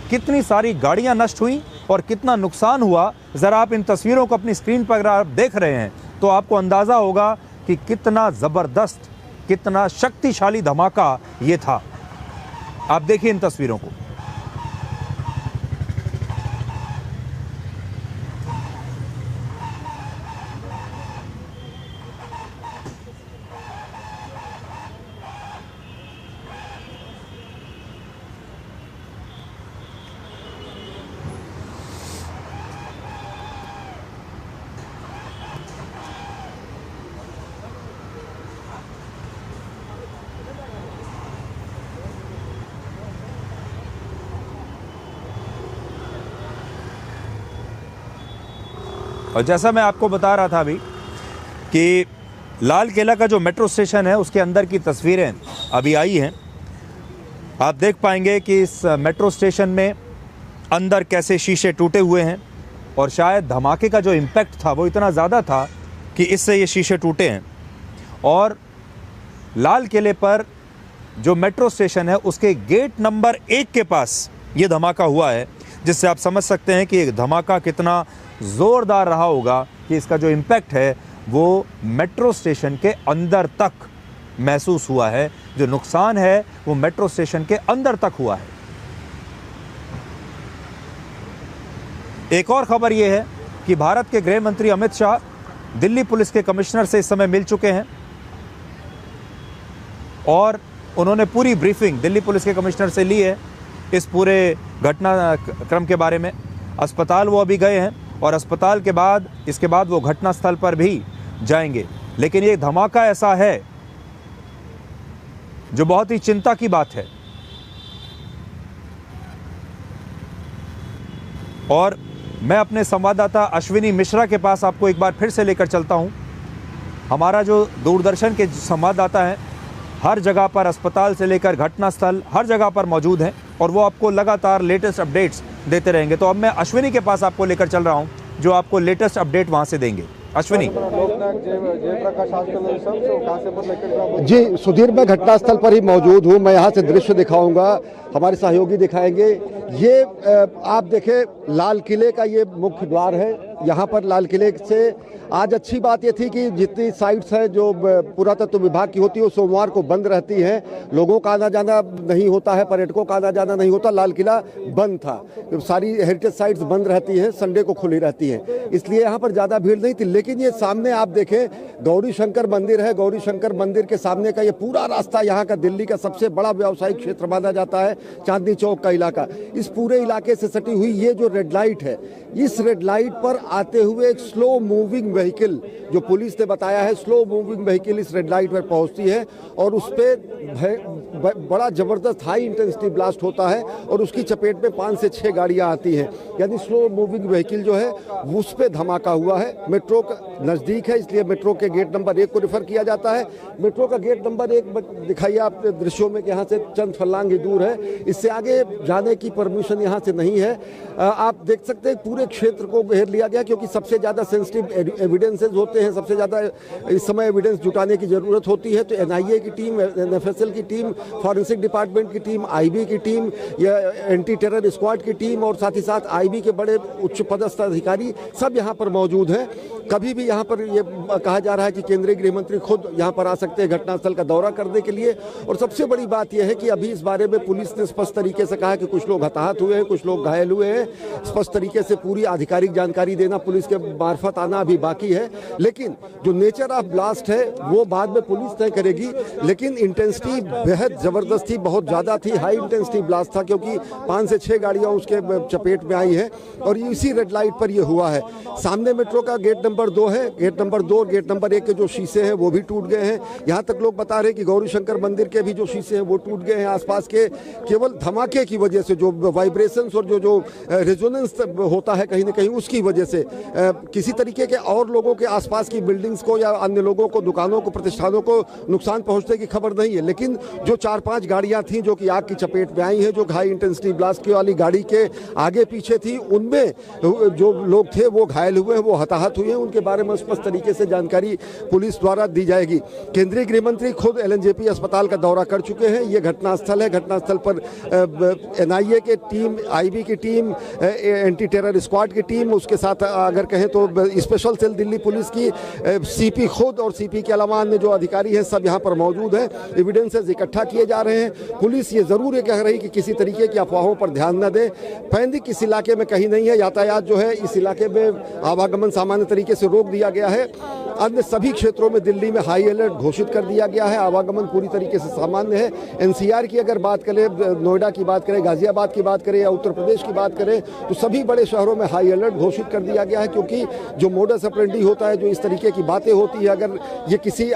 कितनी सारी गाड़ियाँ नष्ट हुई और कितना नुकसान हुआ। ज़रा आप इन तस्वीरों को अपनी स्क्रीन पर अगर आप देख रहे हैं तो आपको अंदाज़ा होगा कि कितना ज़बरदस्त, कितना शक्तिशाली धमाका ये था। आप देखिए इन तस्वीरों को। और जैसा मैं आपको बता रहा था अभी कि लाल किला का जो मेट्रो स्टेशन है उसके अंदर की तस्वीरें अभी आई हैं। आप देख पाएंगे कि इस मेट्रो स्टेशन में अंदर कैसे शीशे टूटे हुए हैं और शायद धमाके का जो इम्पैक्ट था वो इतना ज़्यादा था कि इससे ये शीशे टूटे हैं। और लाल किले पर जो मेट्रो स्टेशन है उसके गेट नंबर 1 के पास ये धमाका हुआ है, जिससे आप समझ सकते हैं कि ये धमाका कितना ज़ोरदार रहा होगा कि इसका जो इम्पैक्ट है वो मेट्रो स्टेशन के अंदर तक महसूस हुआ है। जो नुकसान है वो मेट्रो स्टेशन के अंदर तक हुआ है। एक और खबर यह है कि भारत के गृह मंत्री अमित शाह दिल्ली पुलिस के कमिश्नर से इस समय मिल चुके हैं और उन्होंने पूरी ब्रीफिंग दिल्ली पुलिस के कमिश्नर से ली है इस पूरे घटनाक्रम के बारे में। अस्पताल वो अभी गए हैं और अस्पताल के बाद इसके बाद वो घटनास्थल पर भी जाएंगे। लेकिन ये धमाका ऐसा है जो बहुत ही चिंता की बात है। और मैं अपने संवाददाता अश्विनी मिश्रा के पास आपको एक बार फिर से लेकर चलता हूं। हमारा जो दूरदर्शन के संवाददाता हैं हर जगह पर, अस्पताल से लेकर घटनास्थल, हर जगह पर मौजूद हैं और वो आपको लगातार लेटेस्ट अपडेट्स देते रहेंगे। तो अब मैं अश्विनी के पास आपको लेकर चल रहा हूं जो आपको लेटेस्ट अपडेट वहां से देंगे। अश्विनी जी, सुधीर, मैं घटनास्थल पर ही मौजूद हूँ। मैं यहाँ से दृश्य दिखाऊंगा, हमारे सहयोगी दिखाएंगे। ये आप देखें, लाल किले का ये मुख्य द्वार है। यहाँ पर लाल किले से आज अच्छी बात ये थी कि जितनी साइट्स हैं जो पुरातत्व विभाग की होती है वो सोमवार को बंद रहती हैं। लोगों का आना जाना नहीं होता है, पर्यटकों का आना जाना नहीं होता। लाल किला बंद था, सारी हेरिटेज साइट्स बंद रहती हैं, संडे को खुली रहती हैं, इसलिए यहाँ पर ज़्यादा भीड़ नहीं थी। लेकिन ये सामने आप देखें, गौरी शंकर मंदिर है। गौरी शंकर मंदिर के सामने का ये पूरा रास्ता यहाँ का दिल्ली का सबसे बड़ा व्यावसायिक क्षेत्र माना जाता है, चांदनी चौक का इलाका। इस पूरे इलाके से सटी हुई ये जो रेड लाइट है, इस रेड लाइट पर आते हुए एक स्लो मूविंग व्हीकल, जो पुलिस ने बताया है स्लो मूविंग व्हीकल इस रेड लाइट पर पहुंचती है और उस पर बड़ा जबरदस्त हाई इंटेंसिटी ब्लास्ट होता है और उसकी चपेट में 5 से 6 गाड़ियां आती हैं। यानी स्लो मूविंग व्हीकल जो है उस पर धमाका हुआ है। मेट्रो का नज़दीक है, इसलिए मेट्रो के गेट नंबर 1 को रेफर किया जाता है। मेट्रो का गेट नंबर 1 दिखाइए आप दृश्यों में कि यहाँ से चंद फर्लांग दूर है, इससे आगे जाने की परमिशन यहाँ से नहीं है। आप देख सकते हैं पूरे क्षेत्र को घेर लिया गया, क्योंकि सबसे ज़्यादा सेंसिटिव एविडेंसेस होते हैं, सबसे ज़्यादा इस समय एविडेंस जुटाने की ज़रूरत होती है। तो एनआईए की टीम, एनएफएसएल की टीम, फॉरेंसिक डिपार्टमेंट की टीम, आईबी की टीम, या एंटी टेरर स्क्वाड की टीम और साथ ही साथ आईबी के बड़े उच्च पदस्थ अधिकारी सब यहाँ पर मौजूद हैं। कभी भी यहाँ पर ये कहा जा रहा है कि केंद्रीय गृह मंत्री खुद यहाँ पर आ सकते हैं घटनास्थल का दौरा करने के लिए। और सबसे बड़ी बात यह है कि अभी इस बारे में पुलिस ने स्पष्ट तरीके से कहा कि कुछ लोग हताहत हुए हैं, कुछ लोग घायल हुए हैं। स्पष्ट तरीके से पूरी आधिकारिक जानकारी देना पुलिस के मार्फत आना अभी बाकी है। लेकिन जो नेचर ऑफ ब्लास्ट है वो बाद में पुलिस तय करेगी। लेकिन इंटेंसिटी बेहद जबरदस्त थी, बहुत ज़्यादा थी, हाई इंटेंसिटी ब्लास्ट था, क्योंकि 5 से 6 गाड़ियाँ उसके चपेट में आई हैं और इसी रेड लाइट पर यह हुआ है। सामने मेट्रो का गेट नंबर 2 है, गेट नंबर 2 और गेट नंबर 1 के जो शीशे हैं वो भी टूट गए हैं। यहाँ तक लोग बता रहे हैं कि गौरी शंकर मंदिर के भी जो शीशे हैं वो टूट गए हैं आसपास के, केवल धमाके की वजह से, जो वाइब्रेशंस और जो रेजोनेंस होता है कहीं ना कहीं उसकी वजह से। किसी तरीके के और लोगों के आसपास की बिल्डिंग्स को या अन्य लोगों को, दुकानों को, प्रतिष्ठानों को नुकसान पहुंचने की खबर नहीं है। लेकिन जो 4-5 गाड़ियां थी जो कि आग की चपेट में आई हैं, जो हाई इंटेंसिटी ब्लास्ट की वाली गाड़ी के आगे पीछे थी, उनमें जो लोग थे वो घायल हुए हैं, वो हताहत हुए हैं। उनके बारे में स्पष्ट तरीके से जानकारी पुलिस द्वारा दी जाएगी। केंद्रीय गृह मंत्री खुद एलएनजेपी अस्पताल का दौरा कर चुके हैं। ये घटनास्थल है, घटनास्थल पर एनआईए की टीम, आईबी की टीम, एंटी टेरर स्क्वाड की टीम, उसके साथ अगर कहें तो स्पेशल सेल दिल्ली पुलिस की सीपी खुद और सीपी के अलावा अन्य जो अधिकारी हैं सब यहाँ पर मौजूद हैं। एविडेंसेस इकट्ठा किए जा रहे हैं। पुलिस ये जरूर ये कह रही कि किसी तरीके की अफवाहों पर ध्यान न दें। पैंदिक इस इलाके में कहीं नहीं है, यातायात जो है इस इलाके में आवागमन सामान्य तरीके से रोक दिया गया है। अन्य सभी क्षेत्रों में दिल्ली में हाई अलर्ट घोषित कर दिया गया है, आवागमन पूरी तरीके से सामान्य है। एनसीआर की अगर बात करें, नोएडा की बात करें, गाजियाबाद की बात करें या उत्तर प्रदेश की बात करें, तो सभी बड़े शहरों में हाई अलर्ट घोषित कर दिया गया है। क्योंकि जो मोडस ऑपरेंडी होता है, जो इस तरीके की बातें होती है, अगर ये किसी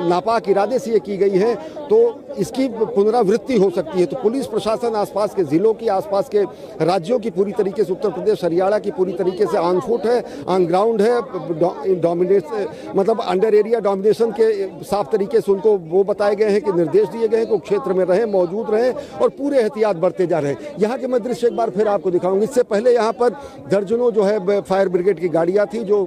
नापाक इरादे से ये की गई है तो इसकी पुनरावृत्ति हो सकती है। तो पुलिस प्रशासन आसपास के जिलों की, आसपास के राज्यों की पूरी तरीके से, उत्तर प्रदेश, हरियाणा की पूरी तरीके से ऑन फुट है, ऑन ग्राउंड है। मतलब अंडर एरिया डोमिनेशन के साफ तरीके से उनको वो बताए गए हैं कि निर्देश दिए गए हैं कि क्षेत्र में रहें, मौजूद रहें और पूरे एहतियात बरते जा रहे हैं। यहाँ के मैं दृश्य एक बार फिर आपको दिखाऊंगी। इससे पहले यहाँ पर दर्जनों जो है फायर ब्रिगेड की गाड़ियाँ थी जो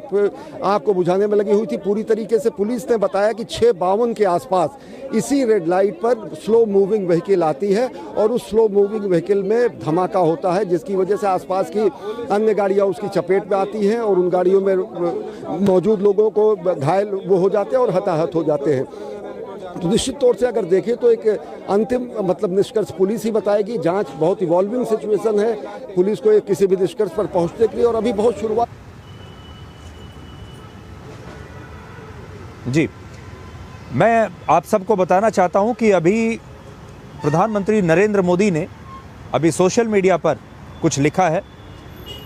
आग को बुझाने में लगी हुई थी। पूरी तरीके से पुलिस ने बताया कि 6:52 के आसपास इसी रेड लाइट पर स्लो मूविंग व्हीकल आती है और उस स्लो मूविंग व्हीकल में धमाका होता है, जिसकी वजह से आसपास की अन्य गाड़ियां उसकी चपेट में आती हैं और उन गाड़ियों में मौजूद लोगों को घायल वो हो जाते हैं और हताहत हो जाते हैं। तो निश्चित तौर से अगर देखें तो एक अंतिम मतलब निष्कर्ष पुलिस ही बताएगी। जांच बहुत इवॉल्विंग सिचुएशन है, पुलिस को किसी भी निष्कर्ष पर पहुंचने के लिए और अभी बहुत शुरुआत। जी, मैं आप सबको बताना चाहता हूं कि अभी प्रधानमंत्री नरेंद्र मोदी ने अभी सोशल मीडिया पर कुछ लिखा है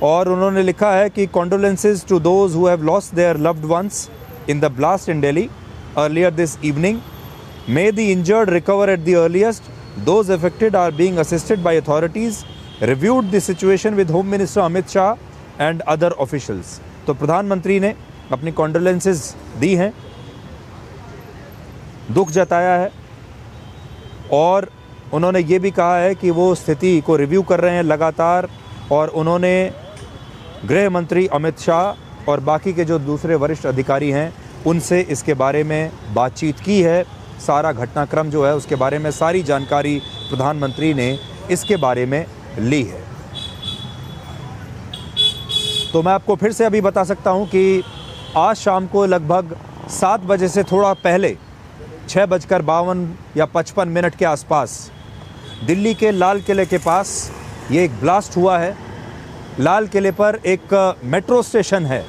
और उन्होंने लिखा है कि condolences to those who have lost their loved ones in the blast in Delhi earlier this evening. May the injured recover at the earliest. Those affected are being assisted by authorities. Reviewed the situation with Home Minister Amit Shah and other officials. तो प्रधानमंत्री ने अपनी condolences दी हैं, दुख जताया है और उन्होंने ये भी कहा है कि वो स्थिति को रिव्यू कर रहे हैं लगातार और उन्होंने गृह मंत्री अमित शाह और बाकी के जो दूसरे वरिष्ठ अधिकारी हैं उनसे इसके बारे में बातचीत की है। सारा घटनाक्रम जो है उसके बारे में सारी जानकारी प्रधानमंत्री ने इसके बारे में ली है। तो मैं आपको फिर से अभी बता सकता हूं कि आज शाम को लगभग 7 बजे से थोड़ा पहले 6:52 या 55 मिनट के आसपास दिल्ली के लाल किले के पास ये एक ब्लास्ट हुआ है। लाल किले पर एक मेट्रो स्टेशन है,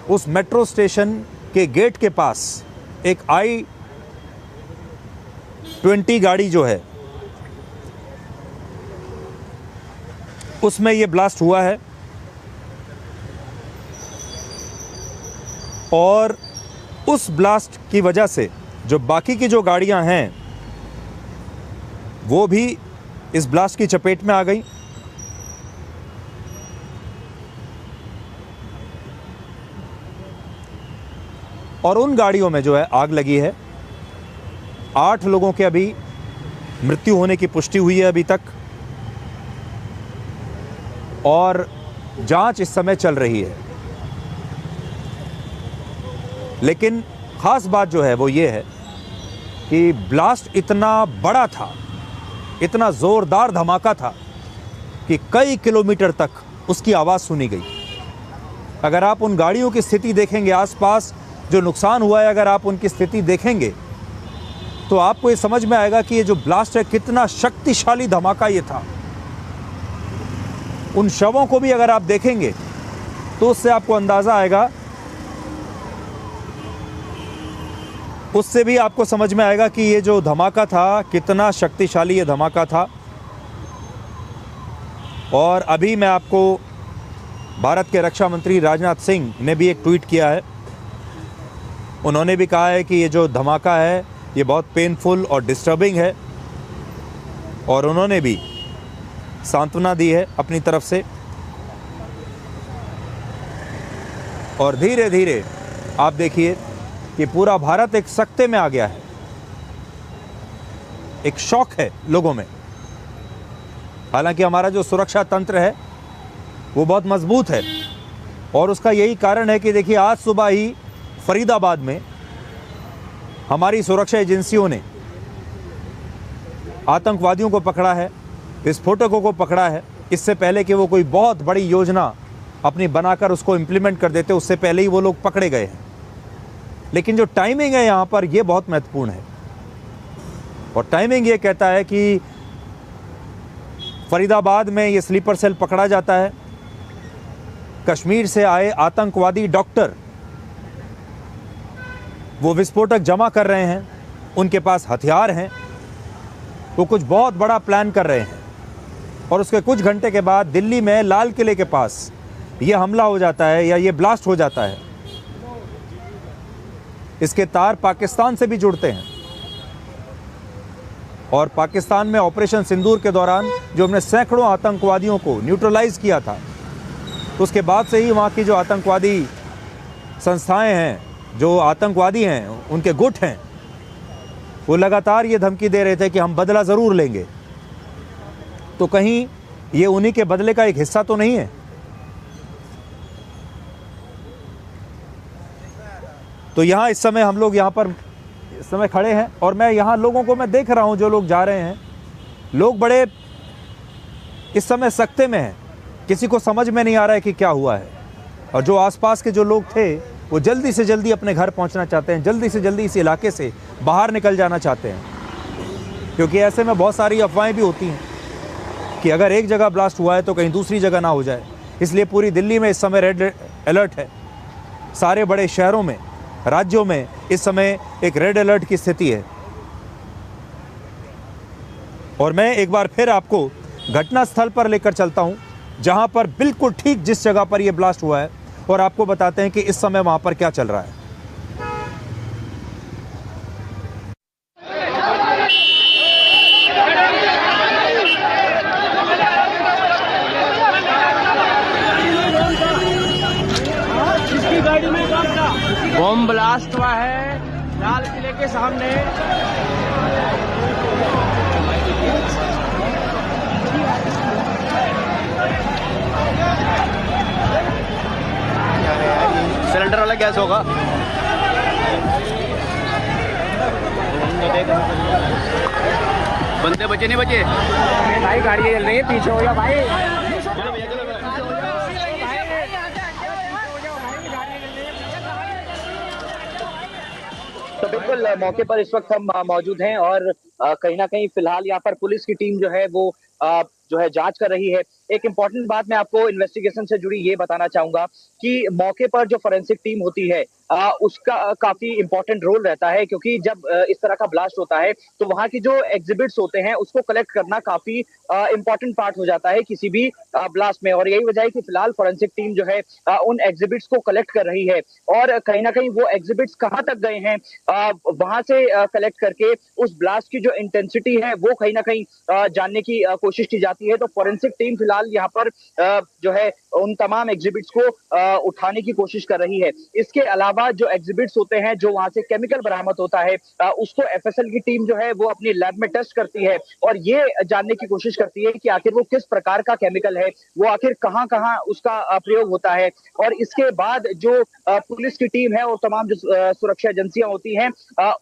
उस मेट्रो स्टेशन के गेट के पास एक I-20 गाड़ी जो है उसमें ये ब्लास्ट हुआ है और उस ब्लास्ट की वजह से जो बाकी की जो गाड़ियां हैं वो भी इस ब्लास्ट की चपेट में आ गई। और उन गाड़ियों में जो है आग लगी है। 8 लोगों के अभी मृत्यु होने की पुष्टि हुई है अभी तक और जांच इस समय चल रही है। लेकिन ख़ास बात जो है वो ये है कि ब्लास्ट इतना बड़ा था, इतना ज़ोरदार धमाका था कि कई किलोमीटर तक उसकी आवाज़ सुनी गई। अगर आप उन गाड़ियों की स्थिति देखेंगे, आसपास जो नुकसान हुआ है अगर आप उनकी स्थिति देखेंगे तो आपको ये समझ में आएगा कि ये जो ब्लास्ट है कितना शक्तिशाली धमाका ये था। उन शवों को भी अगर आप देखेंगे तो उससे आपको अंदाज़ा आएगा, उससे भी आपको समझ में आएगा कि ये जो धमाका था कितना शक्तिशाली ये धमाका था। और अभी मैं आपको भारत के रक्षा मंत्री राजनाथ सिंह ने भी एक ट्वीट किया है। उन्होंने भी कहा है कि ये जो धमाका है ये बहुत पेनफुल और डिस्टर्बिंग है और उन्होंने भी सांत्वना दी है अपनी तरफ से। और धीरे धीरे आप देखिए कि पूरा भारत एक सकते में आ गया है, एक शौक है लोगों में। हालांकि हमारा जो सुरक्षा तंत्र है वो बहुत मजबूत है और उसका यही कारण है कि देखिए आज सुबह ही फरीदाबाद में हमारी सुरक्षा एजेंसियों ने आतंकवादियों को पकड़ा है, विस्फोटकों को पकड़ा है। इससे पहले कि वो कोई बहुत बड़ी योजना अपनी बनाकर उसको इम्प्लीमेंट कर देते, उससे पहले ही वो लोग पकड़े गए हैं। लेकिन जो टाइमिंग है यहाँ पर ये बहुत महत्वपूर्ण है और टाइमिंग ये कहता है कि फरीदाबाद में ये स्लीपर सेल पकड़ा जाता है। कश्मीर से आए आतंकवादी डॉक्टर वो विस्फोटक जमा कर रहे हैं, उनके पास हथियार हैं, वो कुछ बहुत बड़ा प्लान कर रहे हैं और उसके कुछ घंटे के बाद दिल्ली में लाल किले के पास ये हमला हो जाता है या ये ब्लास्ट हो जाता है। इसके तार पाकिस्तान से भी जुड़ते हैं और पाकिस्तान में ऑपरेशन सिंदूर के दौरान जो हमने सैकड़ों आतंकवादियों को न्यूट्रलाइज किया था, उसके बाद से ही वहाँ की जो आतंकवादी संस्थाएं हैं, जो आतंकवादी हैं, उनके गुट हैं, वो लगातार ये धमकी दे रहे थे कि हम बदला ज़रूर लेंगे। तो कहीं ये उन्हीं के बदले का एक हिस्सा तो नहीं है? तो यहाँ इस समय हम लोग यहाँ पर इस समय खड़े हैं और मैं यहाँ लोगों को मैं देख रहा हूँ, जो लोग जा रहे हैं, लोग बड़े इस समय सकते में हैं, किसी को समझ में नहीं आ रहा है कि क्या हुआ है। और जो आसपास के जो लोग थे वो जल्दी से जल्दी अपने घर पहुंचना चाहते हैं, जल्दी से जल्दी इस इलाके से बाहर निकल जाना चाहते हैं, क्योंकि ऐसे में बहुत सारी अफवाहें भी होती हैं कि अगर एक जगह ब्लास्ट हुआ है तो कहीं दूसरी जगह ना हो जाए। इसलिए पूरी दिल्ली में इस समय रेड अलर्ट है। सारे बड़े शहरों में, राज्यों में इस समय एक रेड अलर्ट की स्थिति है। और मैं एक बार फिर आपको घटना स्थल पर लेकर चलता हूं, जहां पर बिल्कुल ठीक जिस जगह पर यह ब्लास्ट हुआ है, और आपको बताते हैं कि इस समय वहां पर क्या चल रहा है। बॉम्ब ब्लास्ट हुआ है लाल किले के सामने। सिलेंडर वाला गैस होगा। बंदे बचे नहीं बचे भाई, गाड़ी चल रही है, पीछे हो जा भाई। तो बिल्कुल मौके पर इस वक्त हम मौजूद हैं और कहीं ना कहीं फिलहाल यहाँ पर पुलिस की टीम जो है वो जो है जांच कर रही है। एक इम्पॉर्टेंट बात मैं आपको इन्वेस्टिगेशन से जुड़ी ये बताना चाहूंगा कि मौके पर जो फॉरेंसिक टीम होती है उसका काफी इंपॉर्टेंट रोल रहता है, क्योंकि जब इस तरह का ब्लास्ट होता है तो वहां की जो एग्जिबिट्स होते हैं उसको कलेक्ट करना काफी इंपॉर्टेंट पार्ट हो जाता है किसी भी ब्लास्ट में। और यही वजह है कि फिलहाल फॉरेंसिक टीम जो है उन एग्जिबिट्स को कलेक्ट कर रही है और कहीं ना कहीं वो एग्जिबिट्स कहाँ तक गए हैं वहां से कलेक्ट करके उस ब्लास्ट की जो इंटेंसिटी है वो कहीं ना कहीं जानने की कोशिश की जाती है। तो फॉरेंसिक टीम फिलहाल यहाँ पर जो है उन तमाम एग्जिबिट्स को उठाने की कोशिश कर रही है। इसके अलावा जो एग्जिबिट्स होते हैं, जो वहां से केमिकल बरामद होता है, उसको एफएसएल की टीम जो है वो अपनी लैब में टेस्ट करती है और ये जानने की कोशिश करती है कि आखिर वो किस प्रकार का केमिकल है, वो आखिर कहां कहां उसका प्रयोग होता है। और इसके बाद जो पुलिस की टीम है और तमाम जो सुरक्षा एजेंसियां होती हैं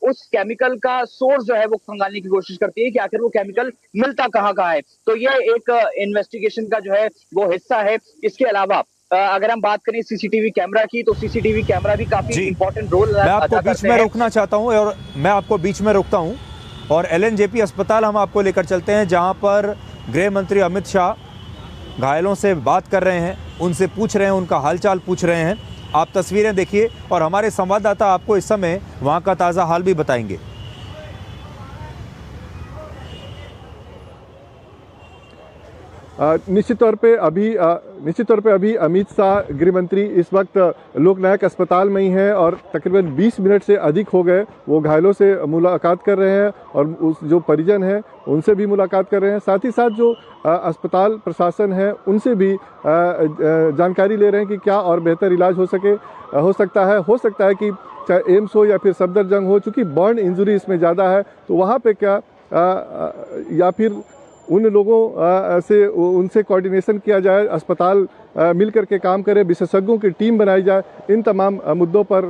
उस केमिकल का सोर्स जो है वो खंगालने की कोशिश करती है कि आखिर वो केमिकल मिलता कहां कहां है। तो ये एक इन्वेस्टिगेशन का जो है वो हिस्सा है। इसके अलावा अगर हम बात करें सीसीटीवी कैमरा की, तो सीसीटीवी कैमरा भी काफी इंपॉर्टेंट रोल मैं आपको बीच में रोकना चाहता हूं और मैं आपको बीच में रोकता हूं और एलएनजेपी अस्पताल हम आपको लेकर चलते हैं, जहां पर गृह मंत्री अमित शाह घायलों से बात कर रहे हैं, उनसे पूछ रहे हैं, उनका हालचाल पूछ रहे हैं। आप तस्वीरें देखिए और हमारे संवाददाता आपको इस समय वहां का ताज़ा हाल भी बताएंगे। निश्चित तौर पे अभी अमित शाह गृह मंत्री इस वक्त लोकनायक अस्पताल में ही हैं और तकरीबन 20 मिनट से अधिक हो गए वो घायलों से मुलाकात कर रहे हैं और उस जो परिजन हैं उनसे भी मुलाकात कर रहे हैं। साथ ही साथ जो अस्पताल प्रशासन है उनसे भी जानकारी ले रहे हैं कि क्या और बेहतर इलाज हो सकता है कि चाहे एम्स हो या फिर सफदरजंग हो, चूँकि बर्न इंजरी इसमें ज़्यादा है तो वहाँ पे क्या या फिर उन लोगों से उनसे कोऑर्डिनेशन किया जाए, अस्पताल मिल कर के काम करे, विशेषज्ञों की टीम बनाई जाए। इन तमाम मुद्दों पर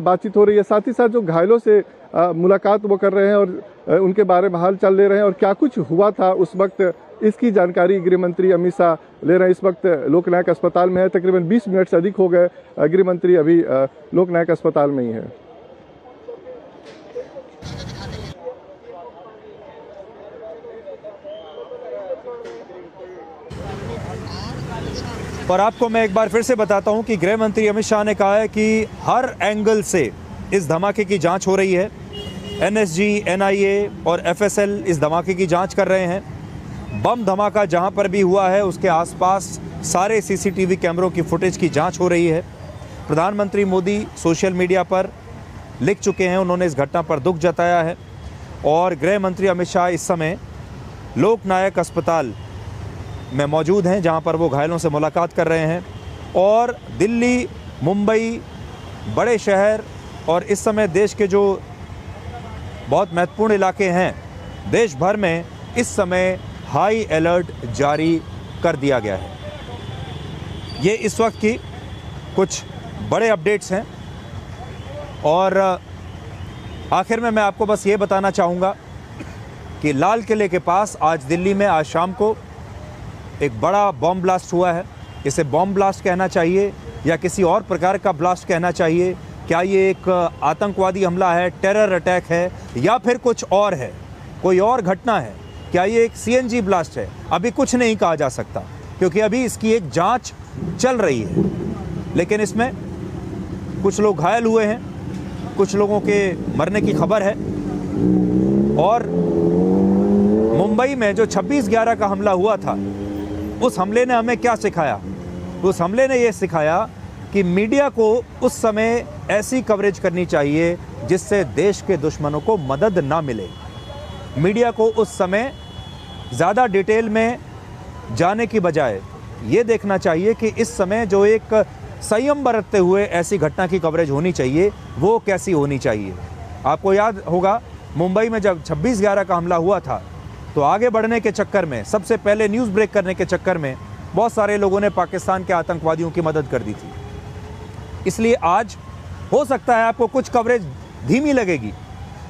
बातचीत हो रही है। साथ ही साथ जो घायलों से मुलाकात वो कर रहे हैं और उनके बारे में हाल चाल ले रहे हैं और क्या कुछ हुआ था उस वक्त, इसकी जानकारी गृह मंत्री अमित शाह ले रहे हैं। इस वक्त लोकनायक अस्पताल में है, तकरीबन 20 मिनट से अधिक हो गए गृह मंत्री अभी लोकनायक अस्पताल में ही है। और आपको मैं एक बार फिर से बताता हूं कि गृह मंत्री अमित शाह ने कहा है कि हर एंगल से इस धमाके की जांच हो रही है। एनएसजी, एनआईए और एफएसएल इस धमाके की जांच कर रहे हैं। बम धमाका जहां पर भी हुआ है उसके आसपास सारे सीसीटीवी कैमरों की फुटेज की जांच हो रही है। प्रधानमंत्री मोदी सोशल मीडिया पर लिख चुके हैं, उन्होंने इस घटना पर दुख जताया है और गृह मंत्री अमित शाह इस समय लोकनायक अस्पताल में मौजूद हैं, जहां पर वो घायलों से मुलाकात कर रहे हैं। और दिल्ली, मुंबई, बड़े शहर और इस समय देश के जो बहुत महत्वपूर्ण इलाके हैं, देश भर में इस समय हाई अलर्ट जारी कर दिया गया है। ये इस वक्त की कुछ बड़े अपडेट्स हैं और आखिर में मैं आपको बस ये बताना चाहूँगा कि लाल किले के पास आज दिल्ली में आज शाम को एक बड़ा बॉम्ब ब्लास्ट हुआ है। इसे बॉम्ब ब्लास्ट कहना चाहिए या किसी और प्रकार का ब्लास्ट कहना चाहिए? क्या ये एक आतंकवादी हमला है, टेरर अटैक है, या फिर कुछ और है, कोई और घटना है? क्या ये एक CNG ब्लास्ट है? अभी कुछ नहीं कहा जा सकता, क्योंकि अभी इसकी एक जांच चल रही है। लेकिन इसमें कुछ लोग घायल हुए हैं, कुछ लोगों के मरने की खबर है। और मुंबई में जो 26/11 का हमला हुआ था, उस हमले ने हमें क्या सिखाया? उस हमले ने ये सिखाया कि मीडिया को उस समय ऐसी कवरेज करनी चाहिए जिससे देश के दुश्मनों को मदद ना मिले। मीडिया को उस समय ज़्यादा डिटेल में जाने की बजाय ये देखना चाहिए कि इस समय जो एक संयम बरतते हुए ऐसी घटना की कवरेज होनी चाहिए, वो कैसी होनी चाहिए। आपको याद होगा, मुंबई में जब 26/11 का हमला हुआ था, तो आगे बढ़ने के चक्कर में, सबसे पहले न्यूज़ ब्रेक करने के चक्कर में बहुत सारे लोगों ने पाकिस्तान के आतंकवादियों की मदद कर दी थी। इसलिए आज हो सकता है आपको कुछ कवरेज धीमी लगेगी,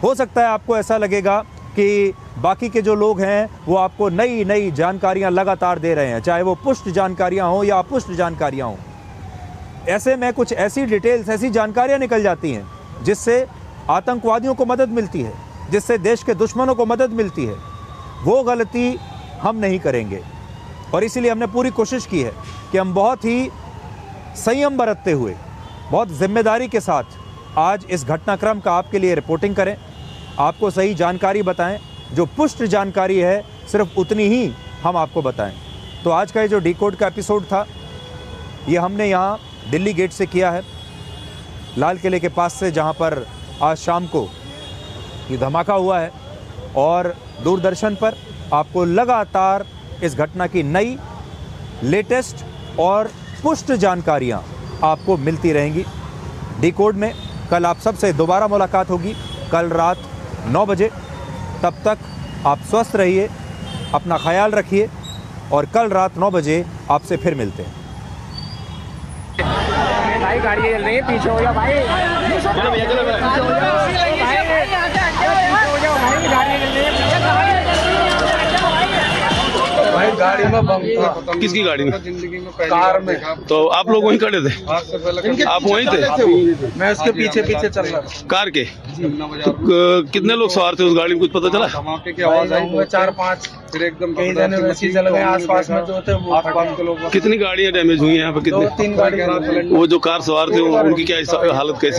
हो सकता है आपको ऐसा लगेगा कि बाकी के जो लोग हैं वो आपको नई नई जानकारियां लगातार दे रहे हैं, चाहे वो पुष्ट जानकारियां हों या अपुष्ट जानकारियां हों। ऐसे में कुछ ऐसी डिटेल्स, ऐसी जानकारियां निकल जाती हैं जिससे आतंकवादियों को मदद मिलती है, जिससे देश के दुश्मनों को मदद मिलती है। वो गलती हम नहीं करेंगे, और इसीलिए हमने पूरी कोशिश की है कि हम बहुत ही संयम बरतते हुए, बहुत जिम्मेदारी के साथ आज इस घटनाक्रम का आपके लिए रिपोर्टिंग करें, आपको सही जानकारी बताएं। जो पुष्ट जानकारी है सिर्फ उतनी ही हम आपको बताएं। तो आज का ये जो डिकोड का एपिसोड था, ये हमने यहाँ दिल्ली गेट से किया है, लाल किले के पास से, जहाँ पर आज शाम को ये धमाका हुआ है। और दूरदर्शन पर आपको लगातार इस घटना की नई, लेटेस्ट और पुष्ट जानकारियाँ आपको मिलती रहेंगी। डिकोड में कल आप सबसे दोबारा मुलाकात होगी, कल रात 9 बजे। तब तक आप स्वस्थ रहिए, अपना ख्याल रखिए, और कल रात 9 बजे आपसे फिर मिलते हैं। भाई गाड़ी चल रही है, पीछे हो जाओ भाई। चलो भैया, चलो भैया, पीछे हो जाओ भाई, गाड़ी चल रही है। भाई गाड़ी में बम था। किसकी गाड़ी में? कार में। तो आप लोग वहीं खड़े थे? आप वहीं थे? मैं उसके पीछे पीछे चल रहा था। कार के? तो कितने लोग सवार थे उस गाड़ी में, कुछ पता चला? धमाके की आवाज आई, 4-5, फिर एकदम कई जने वैसे चल गए। आसपास में जो थे वो आसपास के लोग। कितनी गाड़ियां डैमेज हुई हैं यहाँ पे? कितनी? 2-3 गाड़ी। वो जो कार सवार थे उनकी क्या हालत कैसी?